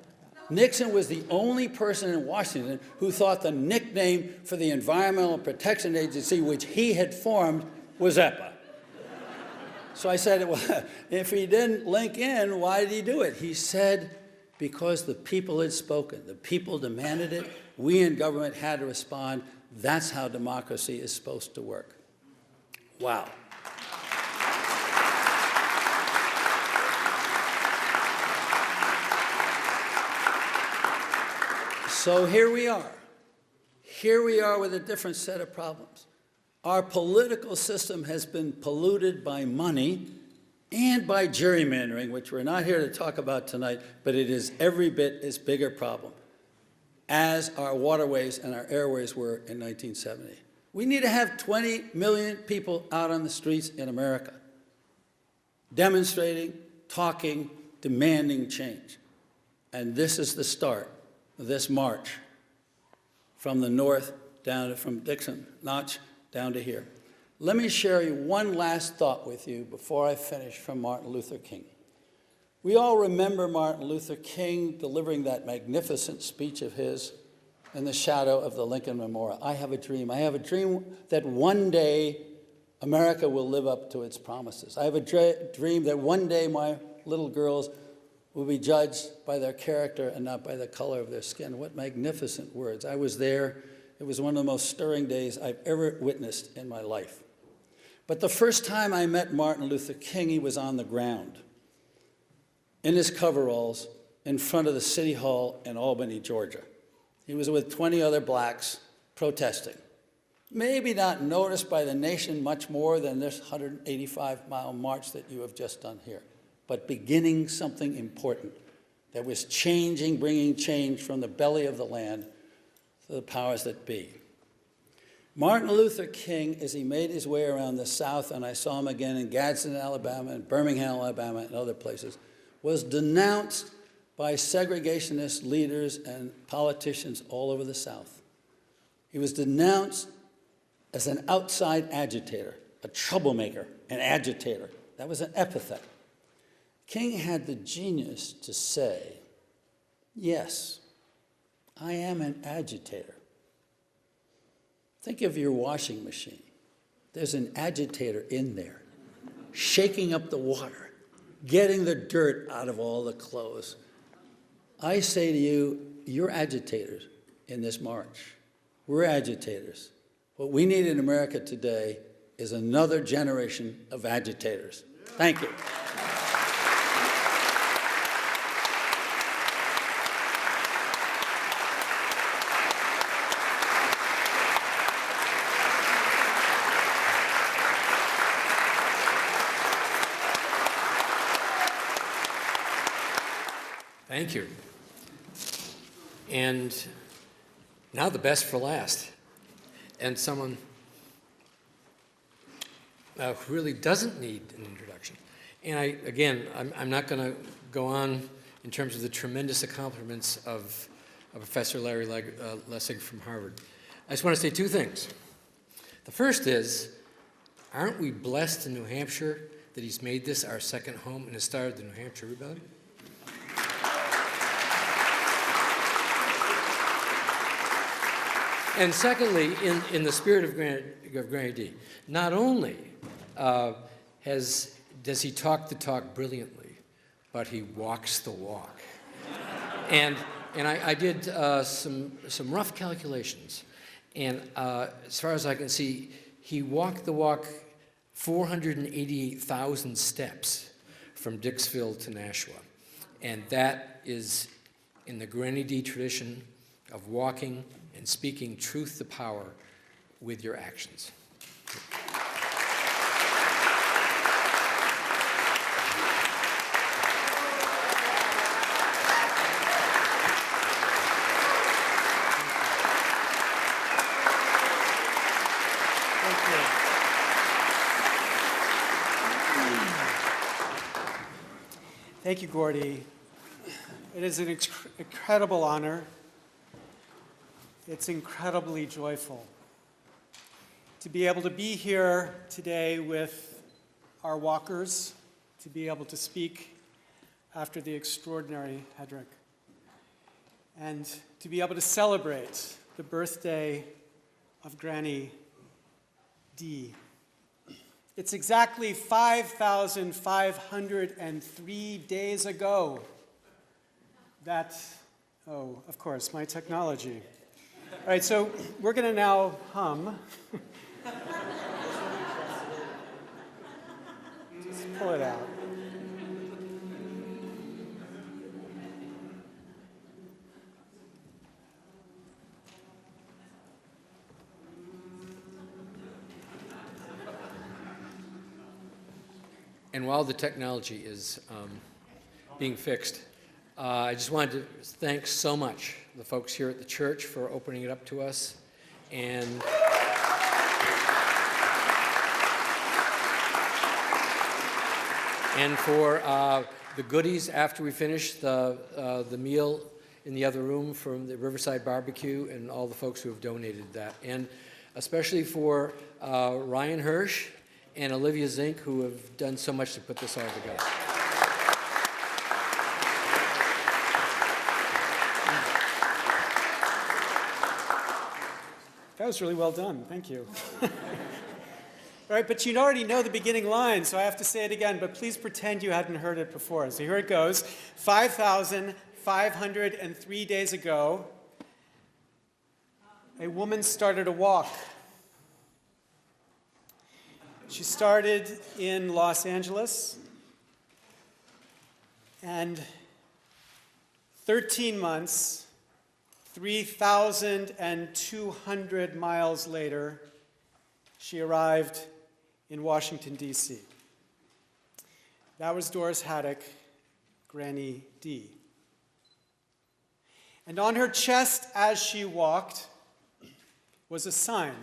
Nixon was the only person in Washington who thought the nickname for the Environmental Protection Agency, which he had formed, was EPA. So I said, well, if he didn't link in, why did he do it? He said, because the people had spoken. The people demanded it. We in government had to respond. That's how democracy is supposed to work. Wow. So here we are. Here we are with a different set of problems. Our political system has been polluted by money and by gerrymandering, which we're not here to talk about tonight, but it is every bit as big a problem as our waterways and our airways were in 1970. We need to have 20 million people out on the streets in America, demonstrating, talking, demanding change. And this is the start of this march from the north down from Dixon Notch down to here. Let me share one last thought with you before I finish from Martin Luther King. We all remember Martin Luther King delivering that magnificent speech of his in the shadow of the Lincoln Memorial. I have a dream. I have a dream that one day America will live up to its promises. I have a dream that one day my little girls will be judged by their character and not by the color of their skin. What magnificent words. I was there. It was one of the most stirring days I've ever witnessed in my life. But the first time I met Martin Luther King, he was on the ground in his coveralls in front of the City Hall in Albany, Georgia. He was with 20 other blacks protesting. Maybe not noticed by the nation much more than this 185-mile march that you have just done here, but beginning something important that was changing, bringing change from the belly of the land to the powers that be. Martin Luther King, as he made his way around the South, and I saw him again in Gadsden, Alabama, and Birmingham, Alabama, and other places, was denounced by segregationist leaders and politicians all over the South. He was denounced as an outside agitator, a troublemaker, an agitator. That was an epithet. King had the genius to say, yes, I am an agitator. Think of your washing machine. There's an agitator in there, shaking up the water, getting the dirt out of all the clothes. I say to you, you're agitators in this march. We're agitators. What we need in America today is another generation of agitators. Thank you. Thank you. And now the best for last. And someone who really doesn't need an introduction. And I'm not going to go on in terms of the tremendous accomplishments of Professor Larry Lessig from Harvard. I just want to say two things. The first is, aren't we blessed in New Hampshire that he's made this our second home and has started the New Hampshire Rebellion? And secondly, in the spirit of Granny D, not only does he talk the talk brilliantly, but he walks the walk. And I did some rough calculations, and as far as I can see, he walked the walk 488,000 steps from Dixville to Nashua. And that is in the Granny D tradition of walking and speaking truth to power with your actions. Thank you, Gordy. It is an incredible honor. It's incredibly joyful to be able to be here today with our walkers, to be able to speak after the extraordinary Hedrick, and to be able to celebrate the birthday of Granny D. It's exactly 5,503 days ago that, oh, of course, my technology. All right, so we're going to now hum. Just pull it out. And while the technology is being fixed, I just wanted to thank so much the folks here at the church for opening it up to us, and for the goodies after we finish the meal in the other room from the Riverside Barbecue, and all the folks who have donated that, and especially for Ryan Hirsch and Olivia Zink, who have done so much to put this all together. That was really well done. Thank you. All right, but you already know the beginning line, so I have to say it again, but please pretend you hadn't heard it before. So here it goes. 5,503 days ago, a woman started a walk. She started in Los Angeles, and 13 months, 3,200 miles later, she arrived in Washington, D.C. That was Doris Haddock, Granny D. And on her chest as she walked was a sign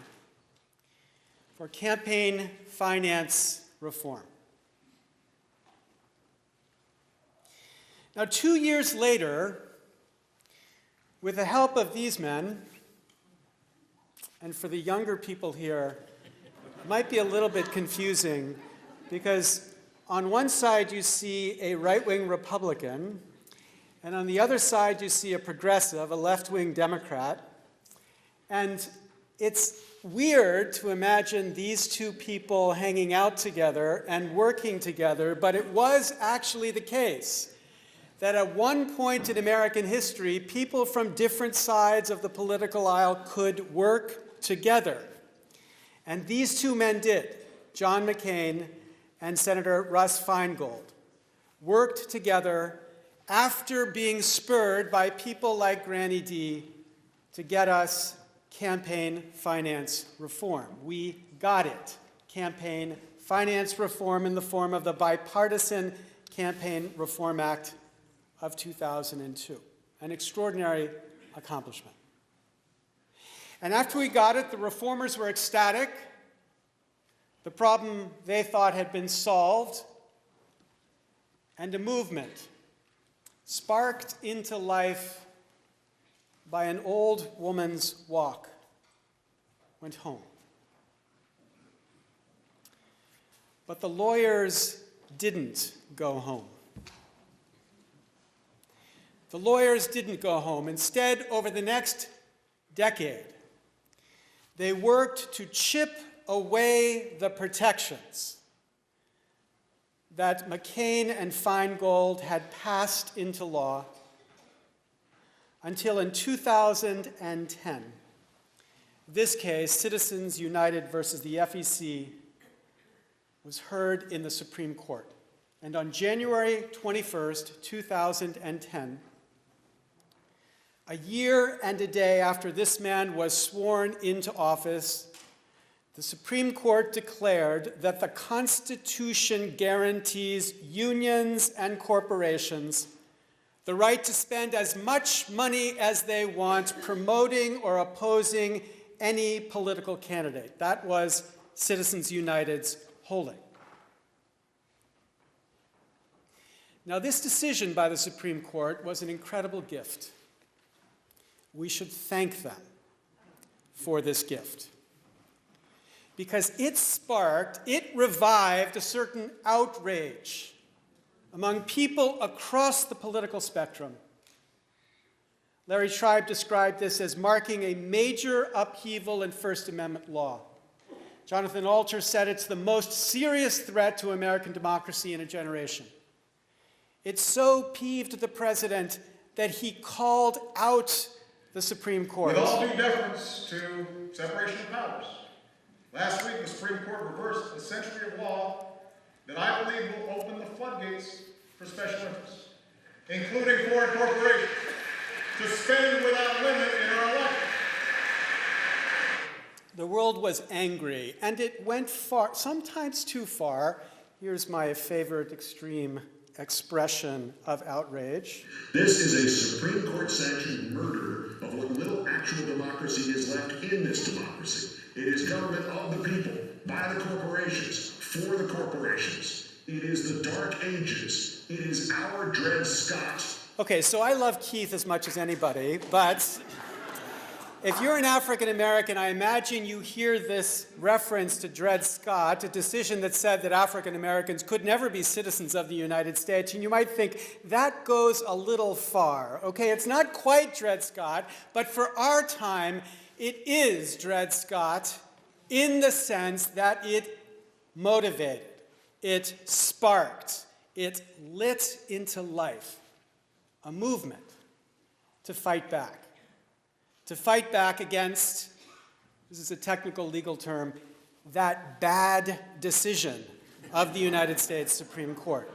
for campaign finance reform. Now, 2 years later, with the help of these men, and for the younger people here, it might be a little bit confusing because on one side you see a right-wing Republican, and on the other side you see a progressive, a left-wing Democrat, and it's weird to imagine these two people hanging out together and working together, but it was actually the case that at one point in American history, people from different sides of the political aisle could work together. And these two men did. John McCain and Senator Russ Feingold worked together after being spurred by people like Granny D to get us campaign finance reform. We got it. Campaign finance reform in the form of the Bipartisan Campaign Reform Act of 2002. An extraordinary accomplishment. And after we got it, the reformers were ecstatic. The problem they thought had been solved, and a movement sparked into life by an old woman's walk went home. But the lawyers didn't go home. The lawyers didn't go home. Instead, over the next decade, they worked to chip away the protections that McCain and Feingold had passed into law until in 2010, this case, Citizens United versus the FEC, was heard in the Supreme Court. And on January 21st, 2010, a year and a day after this man was sworn into office, the Supreme Court declared that the Constitution guarantees unions and corporations the right to spend as much money as they want promoting or opposing any political candidate. That was Citizens United's holding. Now, this decision by the Supreme Court was an incredible gift. We should thank them for this gift, because it revived a certain outrage among people across the political spectrum. Larry Tribe described this as marking a major upheaval in First Amendment law. Jonathan Alter said it's the most serious threat to American democracy in a generation. It so peeved the president that he called out the Supreme Court. With all due deference to separation of powers, last week the Supreme Court reversed a century of law that I believe will open the floodgates for special interests, including foreign corporations, to spend without limit in our elections. The world was angry, and it went far, sometimes too far. Here's my favorite extreme expression of outrage. This is a Supreme Court-sanctioned murder of what little actual democracy is left in this democracy. It is government of the people, by the corporations, for the corporations. It is the dark ages. It is our Dred Scott. Okay, so I love Keith as much as anybody, but if you're an African American, I imagine you hear this reference to Dred Scott, a decision that said that African Americans could never be citizens of the United States, and you might think, that goes a little far. Okay, it's not quite Dred Scott, but for our time, it is Dred Scott in the sense that it motivated, it sparked, it lit into life a movement to fight back. To fight back against, this is a technical legal term, that bad decision of the United States Supreme Court.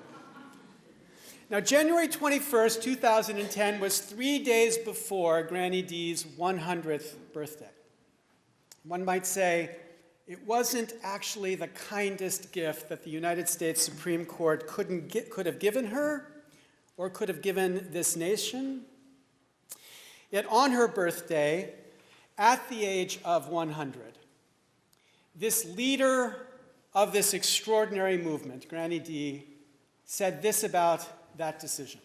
Now, January 21st, 2010 was 3 days before Granny D's 100th birthday. One might say it wasn't actually the kindest gift that the United States Supreme Court could have given her or could have given this nation. Yet on her birthday, at the age of 100, this leader of this extraordinary movement, Granny D, said this about that decision.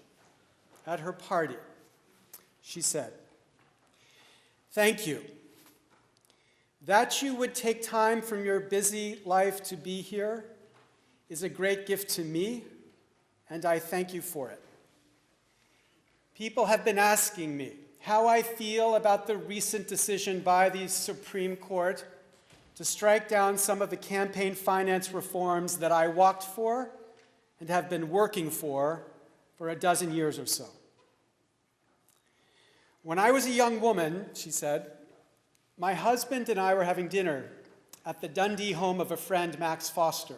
At her party, she said, "Thank you. That you would take time from your busy life to be here is a great gift to me, and I thank you for it. People have been asking me how I feel about the recent decision by the Supreme Court to strike down some of the campaign finance reforms that I walked for and have been working for a dozen years or so. When I was a young woman," she said, "my husband and I were having dinner at the Dundee home of a friend, Max Foster,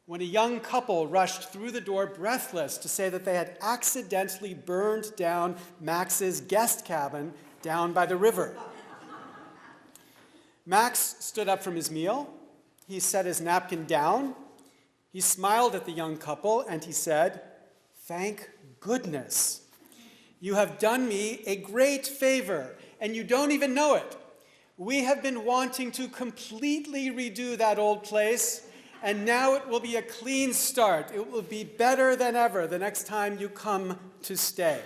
when a young couple rushed through the door breathless to say that they had accidentally burned down Max's guest cabin down by the river. Max stood up from his meal. He set his napkin down. He smiled at the young couple and he said, "Thank goodness. You have done me a great favor, and you don't even know it. We have been wanting to completely redo that old place, and now it will be a clean start. It will be better than ever the next time you come to stay."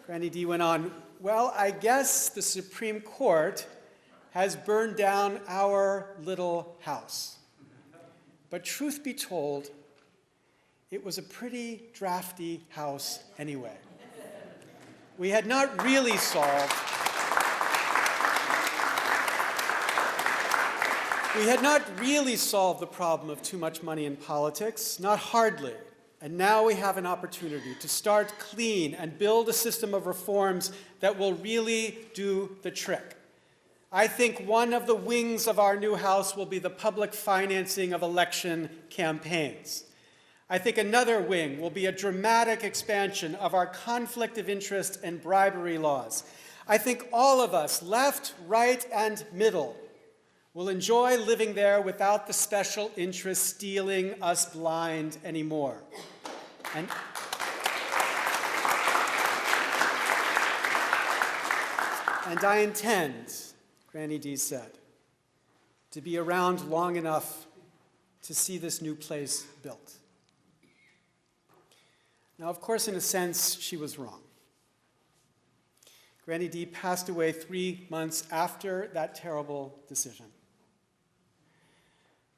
Granny D went on, "Well, I guess the Supreme Court has burned down our little house. But truth be told, it was a pretty drafty house anyway. We had not really solved the problem of too much money in politics, not hardly. And now we have an opportunity to start clean and build a system of reforms that will really do the trick. I think one of the wings of our new house will be the public financing of election campaigns. I think another wing will be a dramatic expansion of our conflict of interest and bribery laws. I think all of us, left, right, and middle, will enjoy living there without the special interests stealing us blind anymore. And I intend, Granny D said, to be around long enough to see this new place built. Now, of course, in a sense, she was wrong. Granny D passed away 3 months after that terrible decision.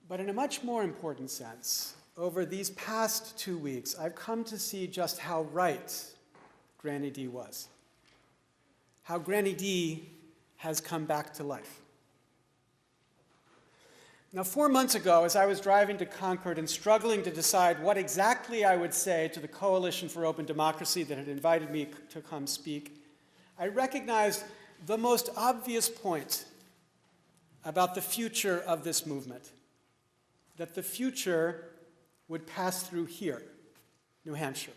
But in a much more important sense, over these past 2 weeks, I've come to see just how right Granny D was. How Granny D has come back to life. Now, 4 months ago, as I was driving to Concord and struggling to decide what exactly I would say to the Coalition for Open Democracy that had invited me to come speak, I recognized the most obvious point about the future of this movement, that the future would pass through here, New Hampshire.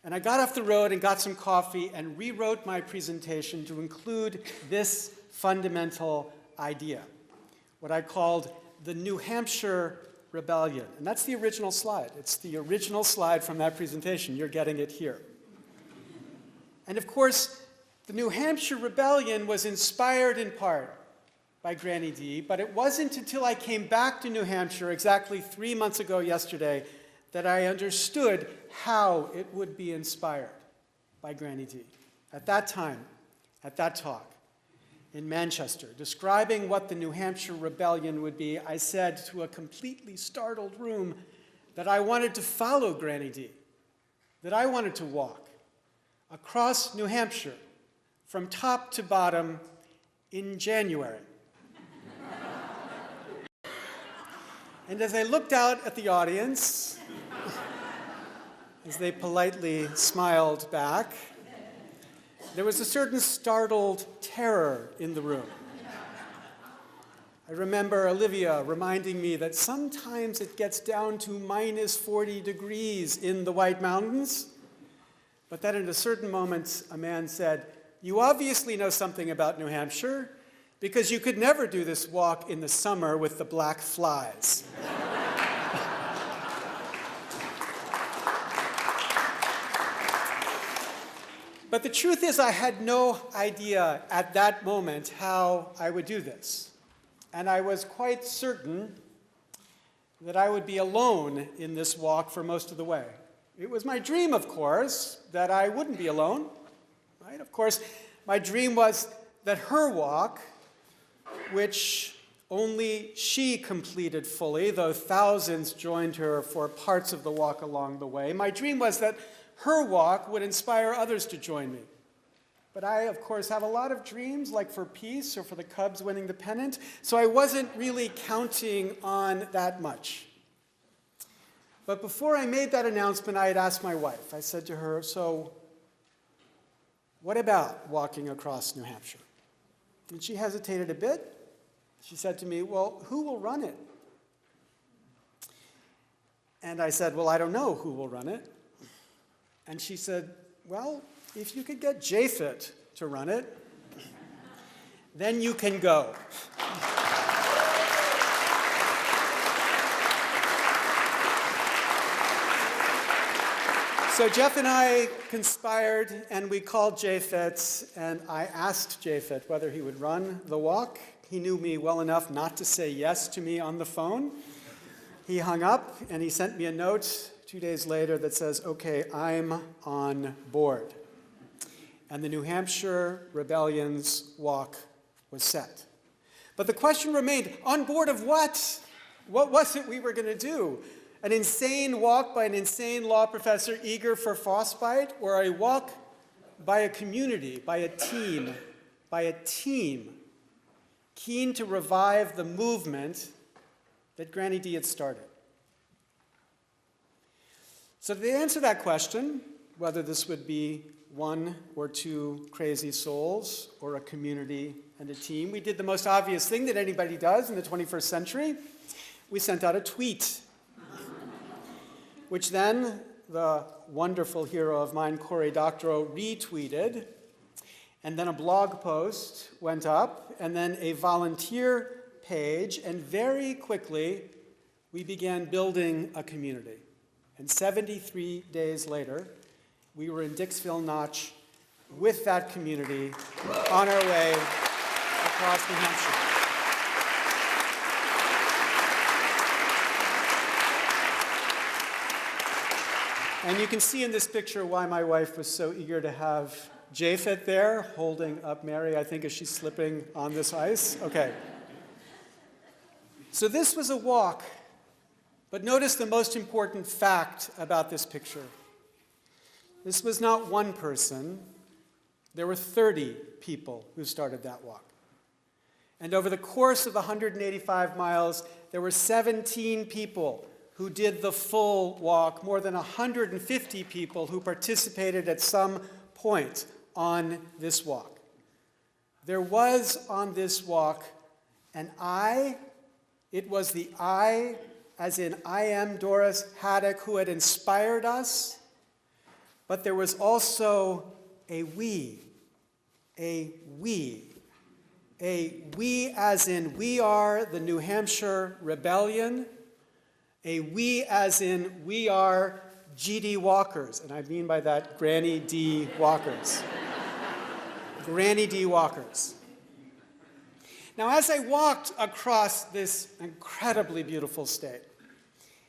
And I got off the road and got some coffee and rewrote my presentation to include this fundamental idea, what I called the New Hampshire Rebellion. And that's the original slide. It's the original slide from that presentation. You're getting it here. And of course, the New Hampshire Rebellion was inspired in part by Granny D, but it wasn't until I came back to New Hampshire exactly 3 months ago yesterday that I understood how it would be inspired by Granny D. At that time, at that talk in Manchester, describing what the New Hampshire Rebellion would be, I said to a completely startled room that I wanted to follow Granny D, that I wanted to walk across New Hampshire from top to bottom in January. And as I looked out at the audience, as they politely smiled back, there was a certain startled terror in the room. I remember Olivia reminding me that sometimes it gets down to minus 40 degrees in the White Mountains, but then at a certain moment, a man said, "You obviously know something about New Hampshire, because you could never do this walk in the summer with the black flies." But the truth is, I had no idea at that moment how I would do this. And I was quite certain that I would be alone in this walk for most of the way. It was my dream, of course, that I wouldn't be alone, right? Of course, my dream was that her walk, which only she completed fully, though thousands joined her for parts of the walk along the way, my dream was that her walk would inspire others to join me. But I, of course, have a lot of dreams, like for peace or for the Cubs winning the pennant, so I wasn't really counting on that much. But before I made that announcement, I had asked my wife. I said to her, "So, what about walking across New Hampshire?" And she hesitated a bit. She said to me, well, who will run it? And I said, well, I don't know who will run it. And she said, well, if you could get Japhet to run it, then you can go. So Jeff and I conspired, and we called Japhet, and I asked Japhet whether he would run the walk. He knew me well enough not to say yes to me on the phone. He hung up, and he sent me a note 2 days later that says, okay, I'm on board. And the New Hampshire Rebellion's walk was set. But the question remained, on board of what? What was it we were going to do? An insane walk by an insane law professor eager for frostbite, or a walk by a community, by a team, keen to revive the movement that Granny D had started? So to answer that question, whether this would be one or two crazy souls, or a community and a team, we did the most obvious thing that anybody does in the 21st century. We sent out a tweet, which then the wonderful hero of mine, Cory Doctorow, retweeted, and then a blog post went up, and then a volunteer page, and very quickly we began building a community. And 73 days later, we were in Dixville Notch with that community on our way across New Hampshire. And you can see in this picture why my wife was so eager to have Japhet there, holding up Mary, I think, as she's slipping on this ice. Okay. So this was a walk, but notice the most important fact about this picture. This was not one person. There were 30 people who started that walk. And over the course of the 185 miles, there were 17 people who did the full walk, more than 150 people who participated at some point on this walk. There was on this walk an I. It was the I, as in I am Doris Haddock, who had inspired us, but there was also a we, a we. A we as in we are the New Hampshire Rebellion, a we as in we are G.D. Walkers, and I mean by that Granny D. Walkers. Granny D. Walkers. Now, as I walked across this incredibly beautiful state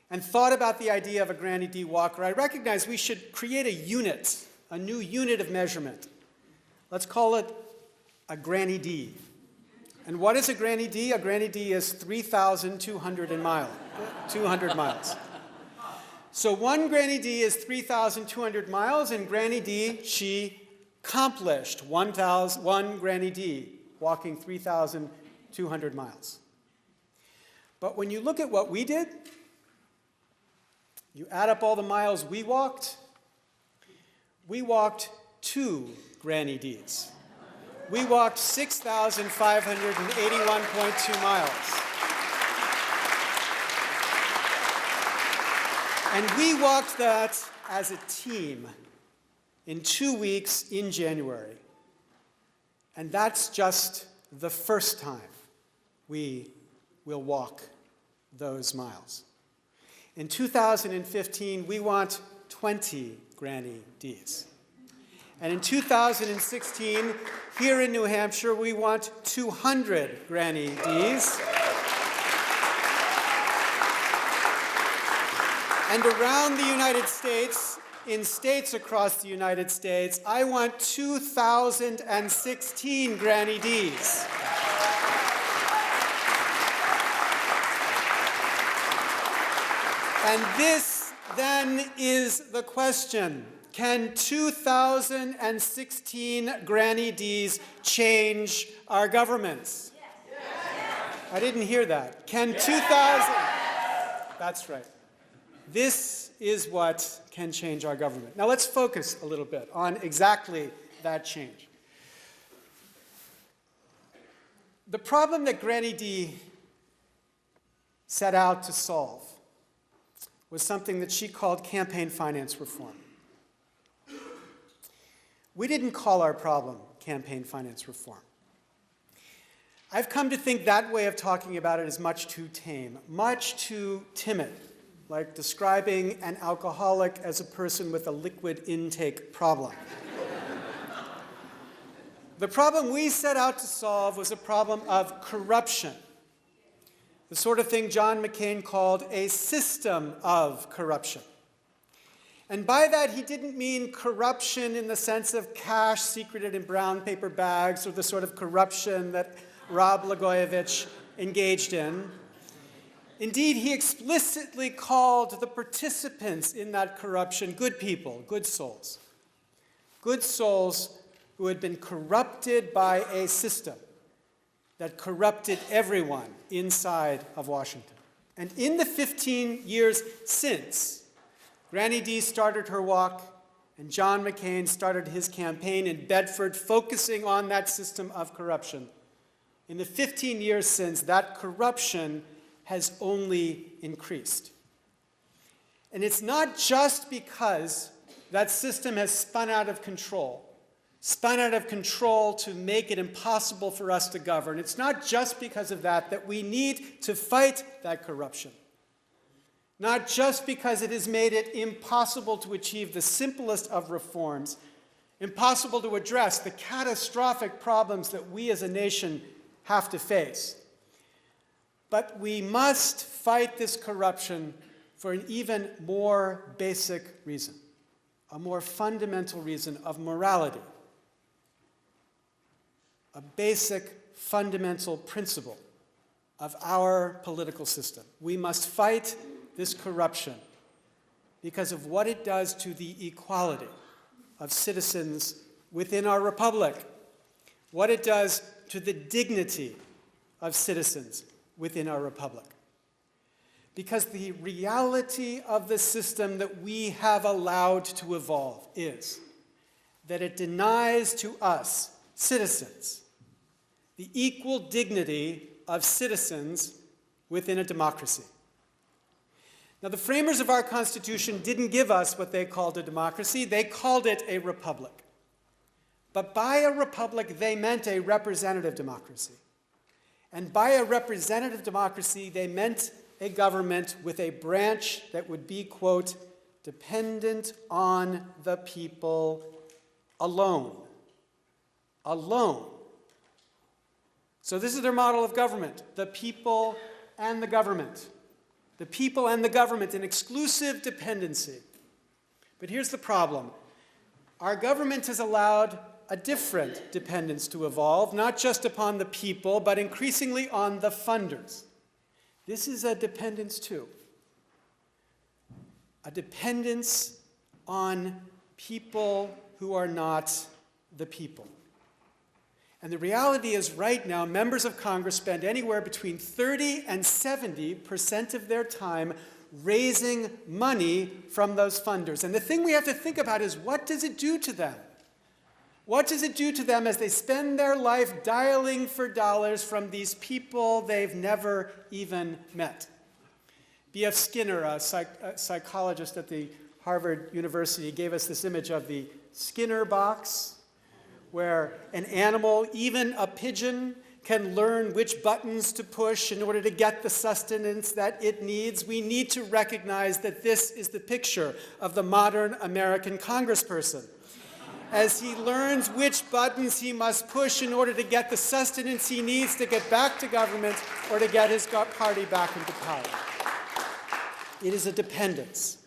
and thought about the idea of a Granny D. Walker, I recognized we should create a unit, a new unit of measurement. Let's call it a Granny D. And what is a Granny D? A Granny D is 3,200 miles. So one Granny D is 3,200 miles, and Granny D, she accomplished one Granny D, walking 3,200 miles. But when you look at what we did, you add up all the miles we walked 2 Granny Ds. We walked 6,581.2 miles. And we walked that as a team in 2 weeks in January. And that's just the first time we will walk those miles. In 2015, we want 20 Granny Ds. And in 2016, here in New Hampshire, we want 200 Granny Ds. And around the United States, in states across the United States, I want 2,016 Granny Ds. And this then is the question. Can 2,016 Granny Ds change our governments? Yes. I didn't hear that. Can 2,000? That's right. This is what can change our government. Now let's focus a little bit on exactly that change. The problem that Granny D set out to solve was something that she called campaign finance reform. We didn't call our problem campaign finance reform. I've come to think that way of talking about it is much too tame, much too timid, like describing an alcoholic as a person with a liquid intake problem. The problem we set out to solve was a problem of corruption, the sort of thing John McCain called a system of corruption. And by that, he didn't mean corruption in the sense of cash secreted in brown paper bags or the sort of corruption that Rob Blagojevich engaged in. Indeed, he explicitly called the participants in that corruption good people, good souls who had been corrupted by a system that corrupted everyone inside of Washington. And in the 15 years since, Granny D started her walk, and John McCain started his campaign in Bedford, focusing on that system of corruption. In the 15 years since, that corruption has only increased. And it's not just because that system has spun out of control to make it impossible for us to govern. It's not just because of that we need to fight that corruption. Not just because it has made it impossible to achieve the simplest of reforms, impossible to address the catastrophic problems that we as a nation have to face. But we must fight this corruption for an even more basic reason, a more fundamental reason of morality, a basic fundamental principle of our political system. We must fight this corruption because of what it does to the equality of citizens within our republic, what it does to the dignity of citizens within our republic. Because the reality of the system that we have allowed to evolve is that it denies to us, citizens, the equal dignity of citizens within a democracy. Now, the framers of our Constitution didn't give us what they called a democracy. They called it a republic. But by a republic, they meant a representative democracy. And by a representative democracy, they meant a government with a branch that would be, quote, dependent on the people alone. Alone. So this is their model of government, the people and the government. The people and the government in exclusive dependency. But here's the problem. Our government has allowed a different dependence to evolve, not just upon the people, but increasingly on the funders. This is a dependence too. A dependence on people who are not the people. And the reality is right now, members of Congress spend anywhere between 30 and 70% of their time raising money from those funders. And the thing we have to think about is, what does it do to them? What does it do to them as they spend their life dialing for dollars from these people they've never even met? B.F. Skinner, a psychologist at the Harvard University, gave us this image of the Skinner box, where an animal, even a pigeon, can learn which buttons to push in order to get the sustenance that it needs. We need to recognize that this is the picture of the modern American congressperson. As he learns which buttons he must push in order to get the sustenance he needs to get back to government or to get his party back into power. It is a dependence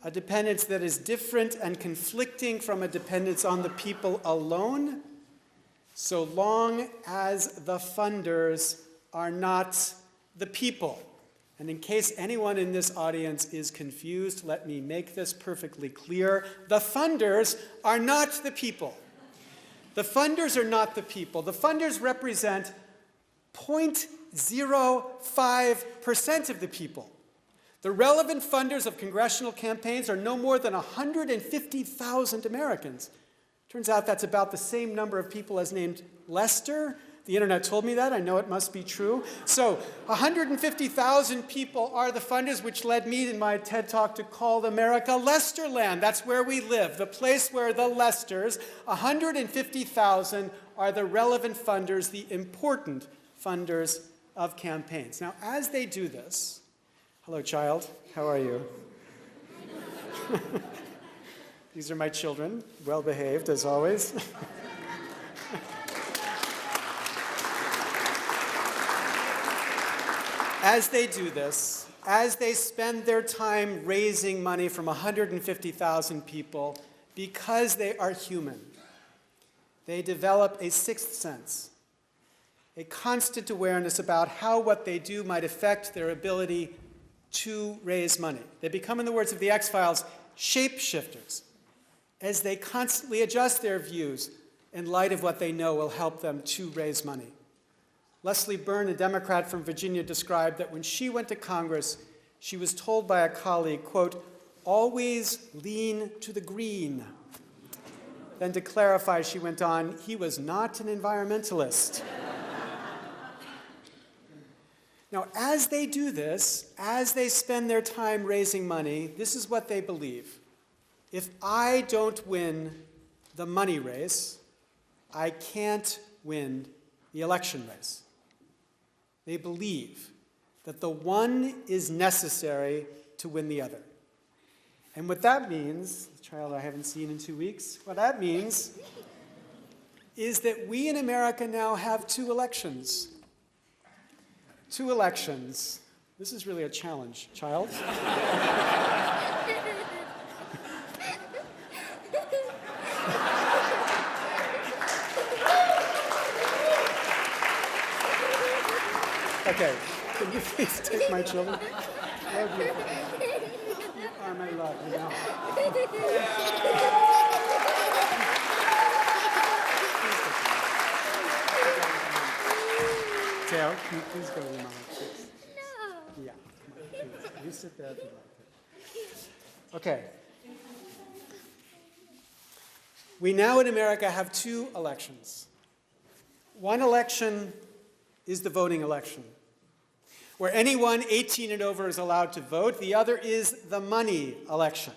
that is different and conflicting from a dependence on the people alone, so long as the funders are not the people. And in case anyone in this audience is confused, let me make this perfectly clear. The funders are not the people. The funders are not the people. The funders represent 0.05% of the people. The relevant funders of congressional campaigns are no more than 150,000 Americans. Turns out that's about the same number of people as named Lester, The internet told me that. I know it must be true. So 150,000 people are the funders, which led me in my TED Talk to call America Lesterland. That's where we live, the place where the Lesters, 150,000 are the relevant funders, the important funders of campaigns. Now, as they do this, hello, child, how are you? These are my children, well behaved as always. As they do this, as they spend their time raising money from 150,000 people, because they are human, they develop a sixth sense, a constant awareness about how what they do might affect their ability to raise money. They become, in the words of the X-Files, shapeshifters, as they constantly adjust their views in light of what they know will help them to raise money. Leslie Byrne, a Democrat from Virginia, described that when she went to Congress, she was told by a colleague, quote, always lean to the green. Then to clarify, she went on, he was not an environmentalist. Now, as they do this, as they spend their time raising money, this is what they believe. If I don't win the money race, I can't win the election race. They believe that the one is necessary to win the other. And what that means, the child I haven't seen in 2 weeks, what that means is that we in America now have two elections. Two elections. This is really a challenge, child. Okay, can you please take my children? Love you. You are my love, you know. Tail, can you please go to your mom, please? No. Yeah, come on, please. You sit there if you like. Okay. We now in America have two elections. One election is the voting election, where anyone 18 and over is allowed to vote. The other is the money election.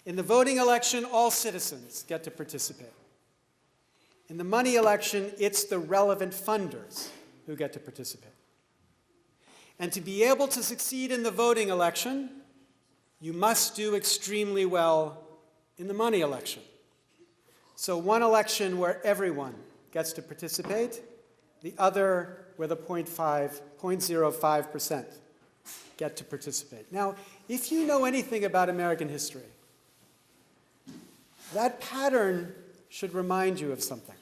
In the voting election, all citizens get to participate. In the money election, it's the relevant funders who get to participate. And to be able to succeed in the voting election, you must do extremely well in the money election. So one election where everyone gets to participate, the other where the 0.05% get to participate. Now, if you know anything about American history, that pattern should remind you of something.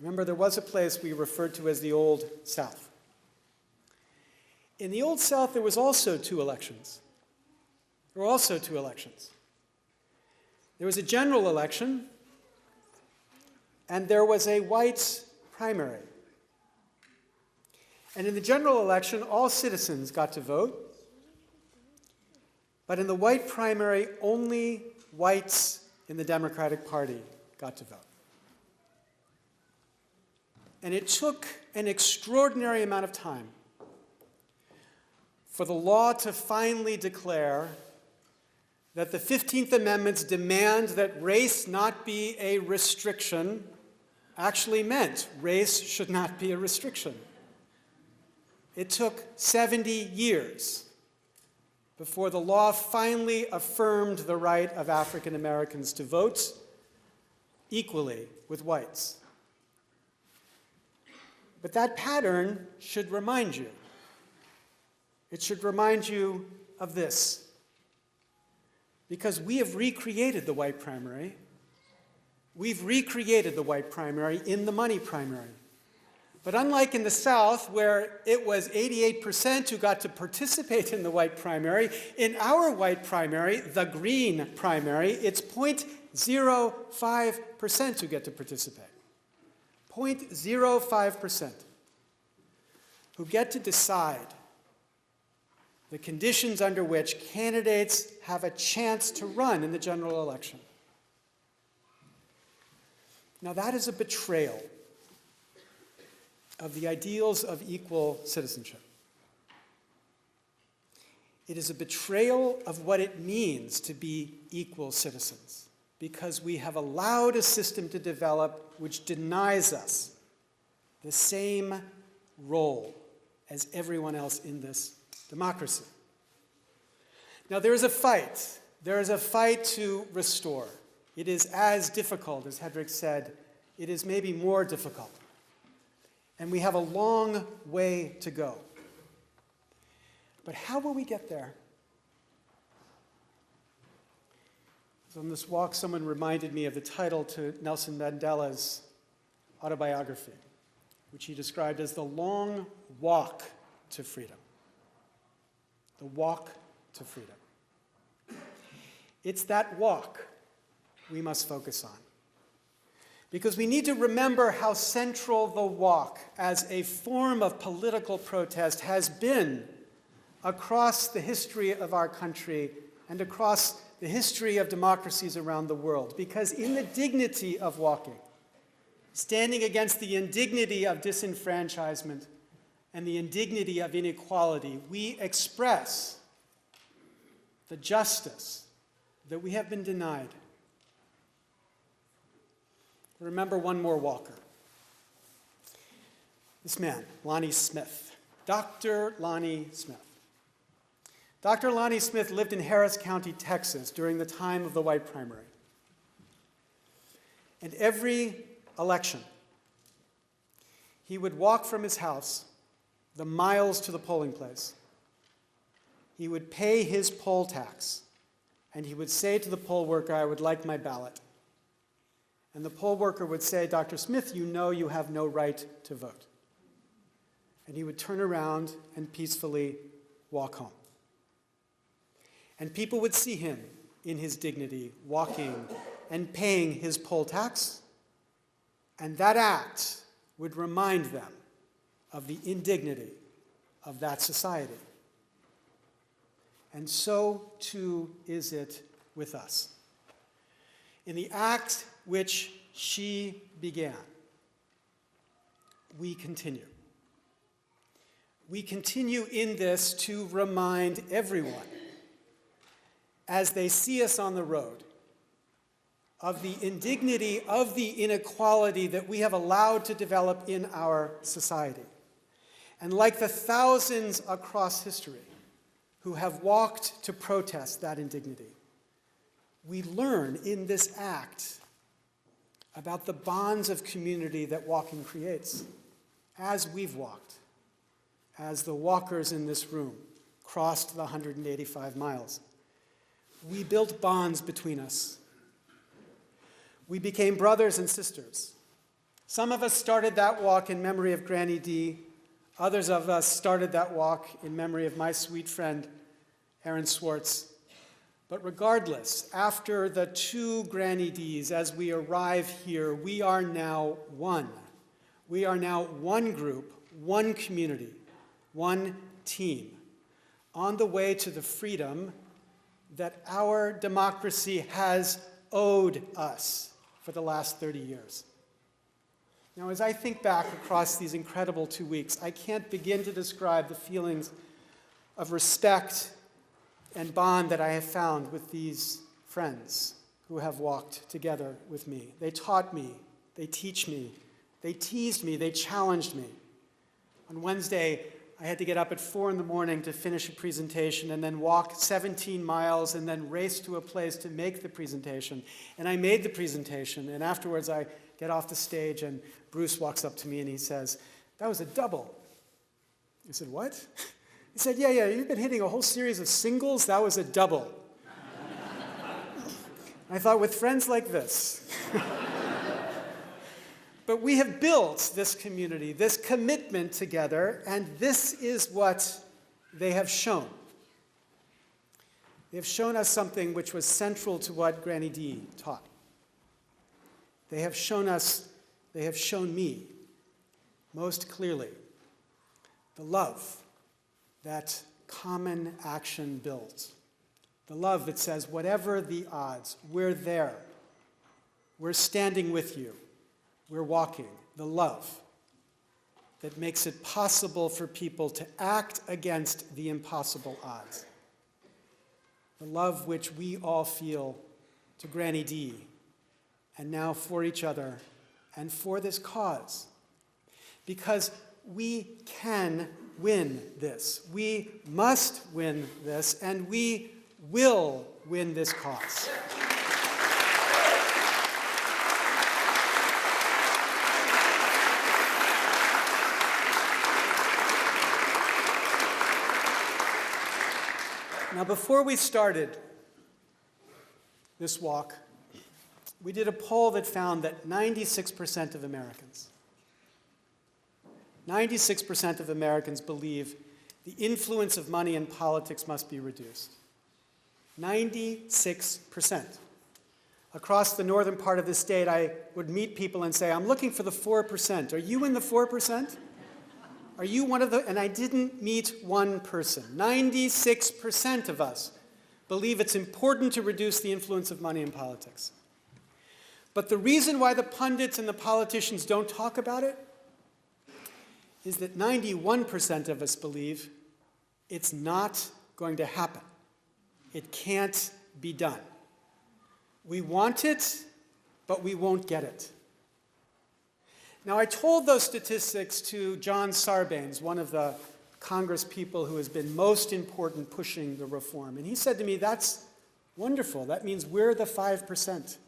Remember, there was a place we referred to as the Old South. In the Old South, there was also two elections. There were also two elections. There was a general election, and there was a white primary. And in the general election, all citizens got to vote. But in the white primary, only whites in the Democratic Party got to vote. And it took an extraordinary amount of time for the law to finally declare that the 15th Amendment's demand that race not be a restriction actually meant race should not be a restriction. It took 70 years before the law finally affirmed the right of African Americans to vote equally with whites. But that pattern should remind you. It should remind you of this. Because we have recreated the white primary. We've recreated the white primary in the money primary. But unlike in the South, where it was 88% who got to participate in the white primary, in our white primary, the green primary, it's 0.05% who get to participate. 0.05% who get to decide the conditions under which candidates have a chance to run in the general election. Now that is a betrayal. of the ideals of equal citizenship. It is a betrayal of what it means to be equal citizens, because we have allowed a system to develop which denies us the same role as everyone else in this democracy. Now, there is a fight. There is a fight to restore. It is as difficult, as Hedrick said, it is maybe more difficult. And we have a long way to go. But how will we get there? So on this walk, someone reminded me of the title to Nelson Mandela's autobiography, which he described as the long walk to freedom. The walk to freedom. It's that walk we must focus on. Because we need to remember how central the walk as a form of political protest has been across the history of our country and across the history of democracies around the world. Because in the dignity of walking, standing against the indignity of disenfranchisement and the indignity of inequality, we express the justice that we have been denied. Remember one more walker. This man, Lonnie Smith, Dr. Lonnie Smith. Dr. Lonnie Smith lived in Harris County, Texas during the time of the white primary. And every election, he would walk from his house the miles to the polling place. He would pay his poll tax, and he would say to the poll worker, "I would like my ballot." And the poll worker would say, "Dr. Smith, you know you have no right to vote." And he would turn around and peacefully walk home. And people would see him in his dignity, walking and paying his poll tax, and that act would remind them of the indignity of that society. And so, too, is it with us. In the act which she began, we continue. We continue in this to remind everyone, as they see us on the road, of the indignity of the inequality that we have allowed to develop in our society. And like the thousands across history who have walked to protest that indignity, we learn in this act about the bonds of community that walking creates. As we've walked, as the walkers in this room crossed the 185 miles, we built bonds between us. We became brothers and sisters. Some of us started that walk in memory of Granny D. Others of us started that walk in memory of my sweet friend, Aaron Swartz. But regardless, after the two Granny Ds, as we arrive here, we are now one. We are now one group, one community, one team, on the way to the freedom that our democracy has owed us for the last 30 years. Now, as I think back across these incredible 2 weeks, I can't begin to describe the feelings of respect and bond that I have found with these friends who have walked together with me. They taught me, they teach me, they teased me, they challenged me. On Wednesday, I had to get up at 4 in the morning to finish a presentation and then walk 17 miles and then race to a place to make the presentation. And I made the presentation, and afterwards I get off the stage and Bruce walks up to me and he says, "That was a double." I said, "What?" He said, yeah, you've been hitting a whole series of singles. That was a double." I thought, with friends like this. But we have built this community, this commitment together, and this is what they have shown. They have shown us something which was central to what Granny D taught. They have shown me most clearly the love that common action builds. The love that says, whatever the odds, we're there. We're standing with you. We're walking. The love that makes it possible for people to act against the impossible odds. The love which we all feel to Granny D, and now for each other, and for this cause. Because we can win this. We must win this, and we will win this cause. Now, before we started this walk, we did a poll that found that 96% of Americans, 96% of Americans believe the influence of money in politics must be reduced. 96%. Across the northern part of the state, I would meet people and say, I'm looking for the 4%. Are you in the 4%? Are you one of the, and I didn't meet one person. 96% of us believe it's important to reduce the influence of money in politics. But the reason why the pundits and the politicians don't talk about it is that 91% of us believe it's not going to happen. It can't be done. We want it, but we won't get it. Now, I told those statistics to John Sarbanes, one of the Congress people who has been most important pushing the reform. And he said to me, that's wonderful. That means we're the 5%.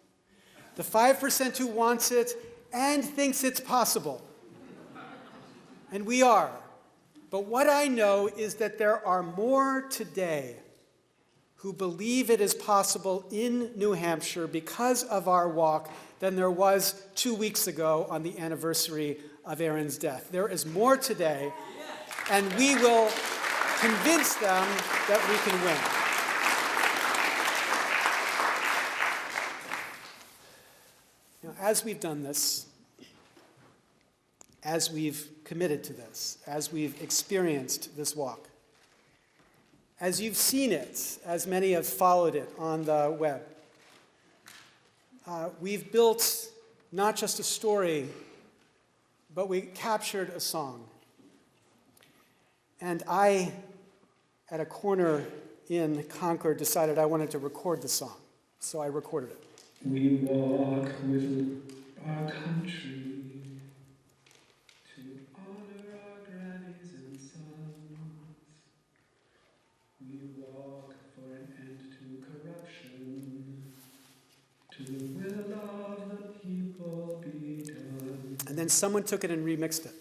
The 5% who wants it and thinks it's possible. And we are. But what I know is that there are more today who believe it is possible in New Hampshire because of our walk than there was 2 weeks ago on the anniversary of Aaron's death. There is more today, and we will convince them that we can win. Now, as we've done this, as we've committed to this, as we've experienced this walk, as you've seen it, as many have followed it on the web, we've built not just a story, but we captured a song. And I, at a corner in Concord, decided I wanted to record the song. So I recorded it. We walk with our country to honor our grannies and sons. We walk for an end to corruption, to the will of the people be done. And then someone took it and remixed it.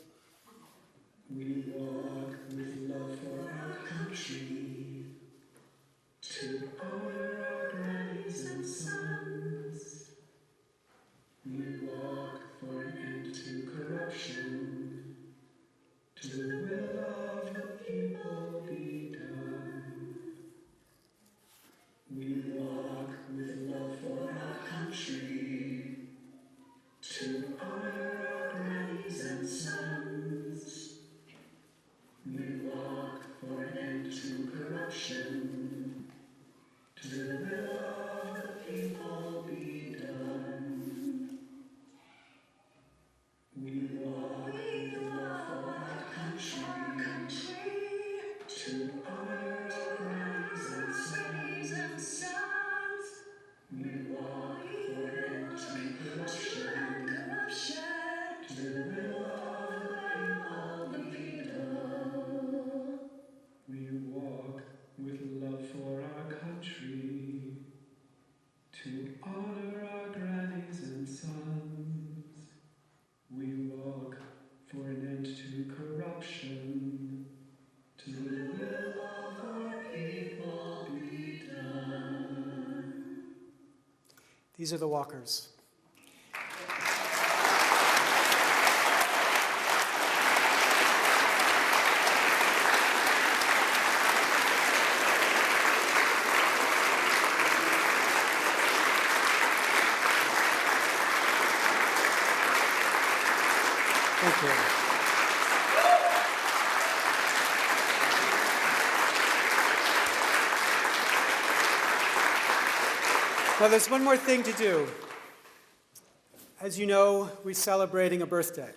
We walk with love for our country, to honor our grannies and sons. We walk for an end to corruption, to the will of the people be done. We walk with love for our country, to honor our grannies and sons. We walk for an end to corruption, to the will of the people be done. We walk with love for our country, to honor our grannies and sons. We walk for an end to corruption, to the will of the people be done. We walk with love for our country, to honor our grannies and sons. We walk for an end to corruption, to the will of our people be done. These are the walkers. Thank you. Now, there's one more thing to do. As you know, we're celebrating a birthday.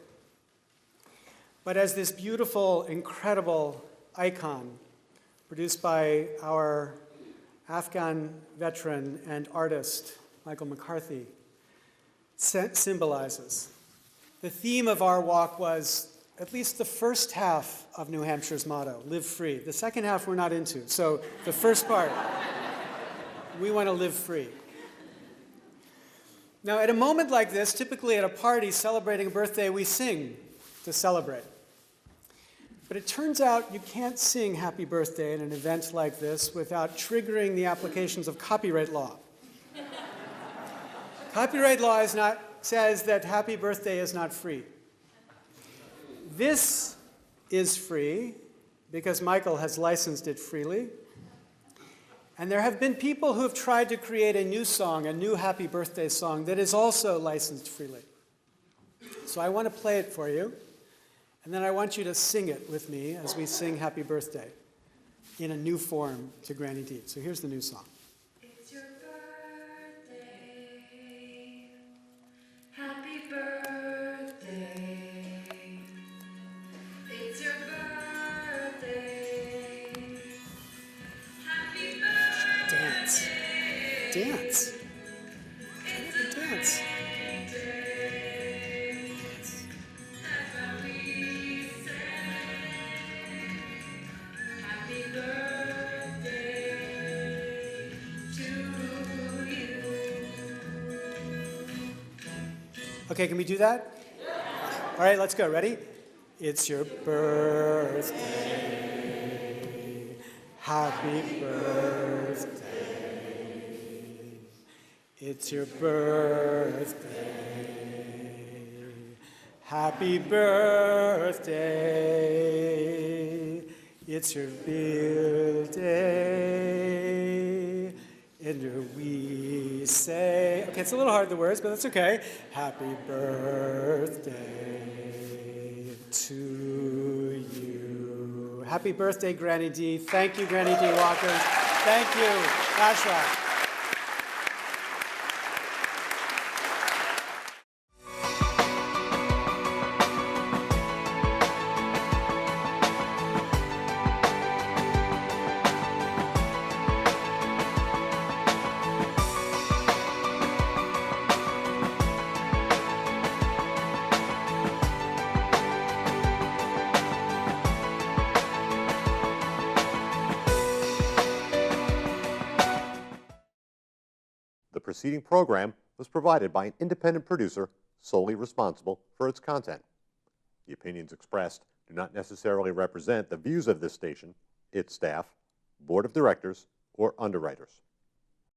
but as this beautiful, incredible icon produced by our Afghan veteran and artist, Michael McCarthy, symbolizes. The theme of our walk was at least the first half of New Hampshire's motto, live free. The second half we're not into, so the first part, we want to live free. Now, at a moment like this, typically at a party celebrating a birthday, we sing to celebrate. But it turns out you can't sing happy birthday at an event like this without triggering the applications of copyright law. Copyright law says that happy birthday is not free. This is free because Michael has licensed it freely. And there have been people who have tried to create a new song, a new happy birthday song that is also licensed freely. So I want to play it for you, and then I want you to sing it with me as we sing happy birthday in a new form to Granny D. So here's the new song. It's your birthday. Happy birthday. It's your birthday. Happy birthday. Dance. Dance. Dance. Happy birthday to you. Okay, can we do that? All right, let's go. Ready? It's your birthday. Happy birthday. It's your birthday. Happy birthday. It's your birthday. And we say, okay, it's a little hard, the words, but that's okay. Happy birthday to you. Happy birthday, Granny D. Thank you, Granny D. Walkers. Thank you, Nashua. The preceding program was provided by an independent producer solely responsible for its content. The opinions expressed do not necessarily represent the views of this station, its staff, board of directors, or underwriters.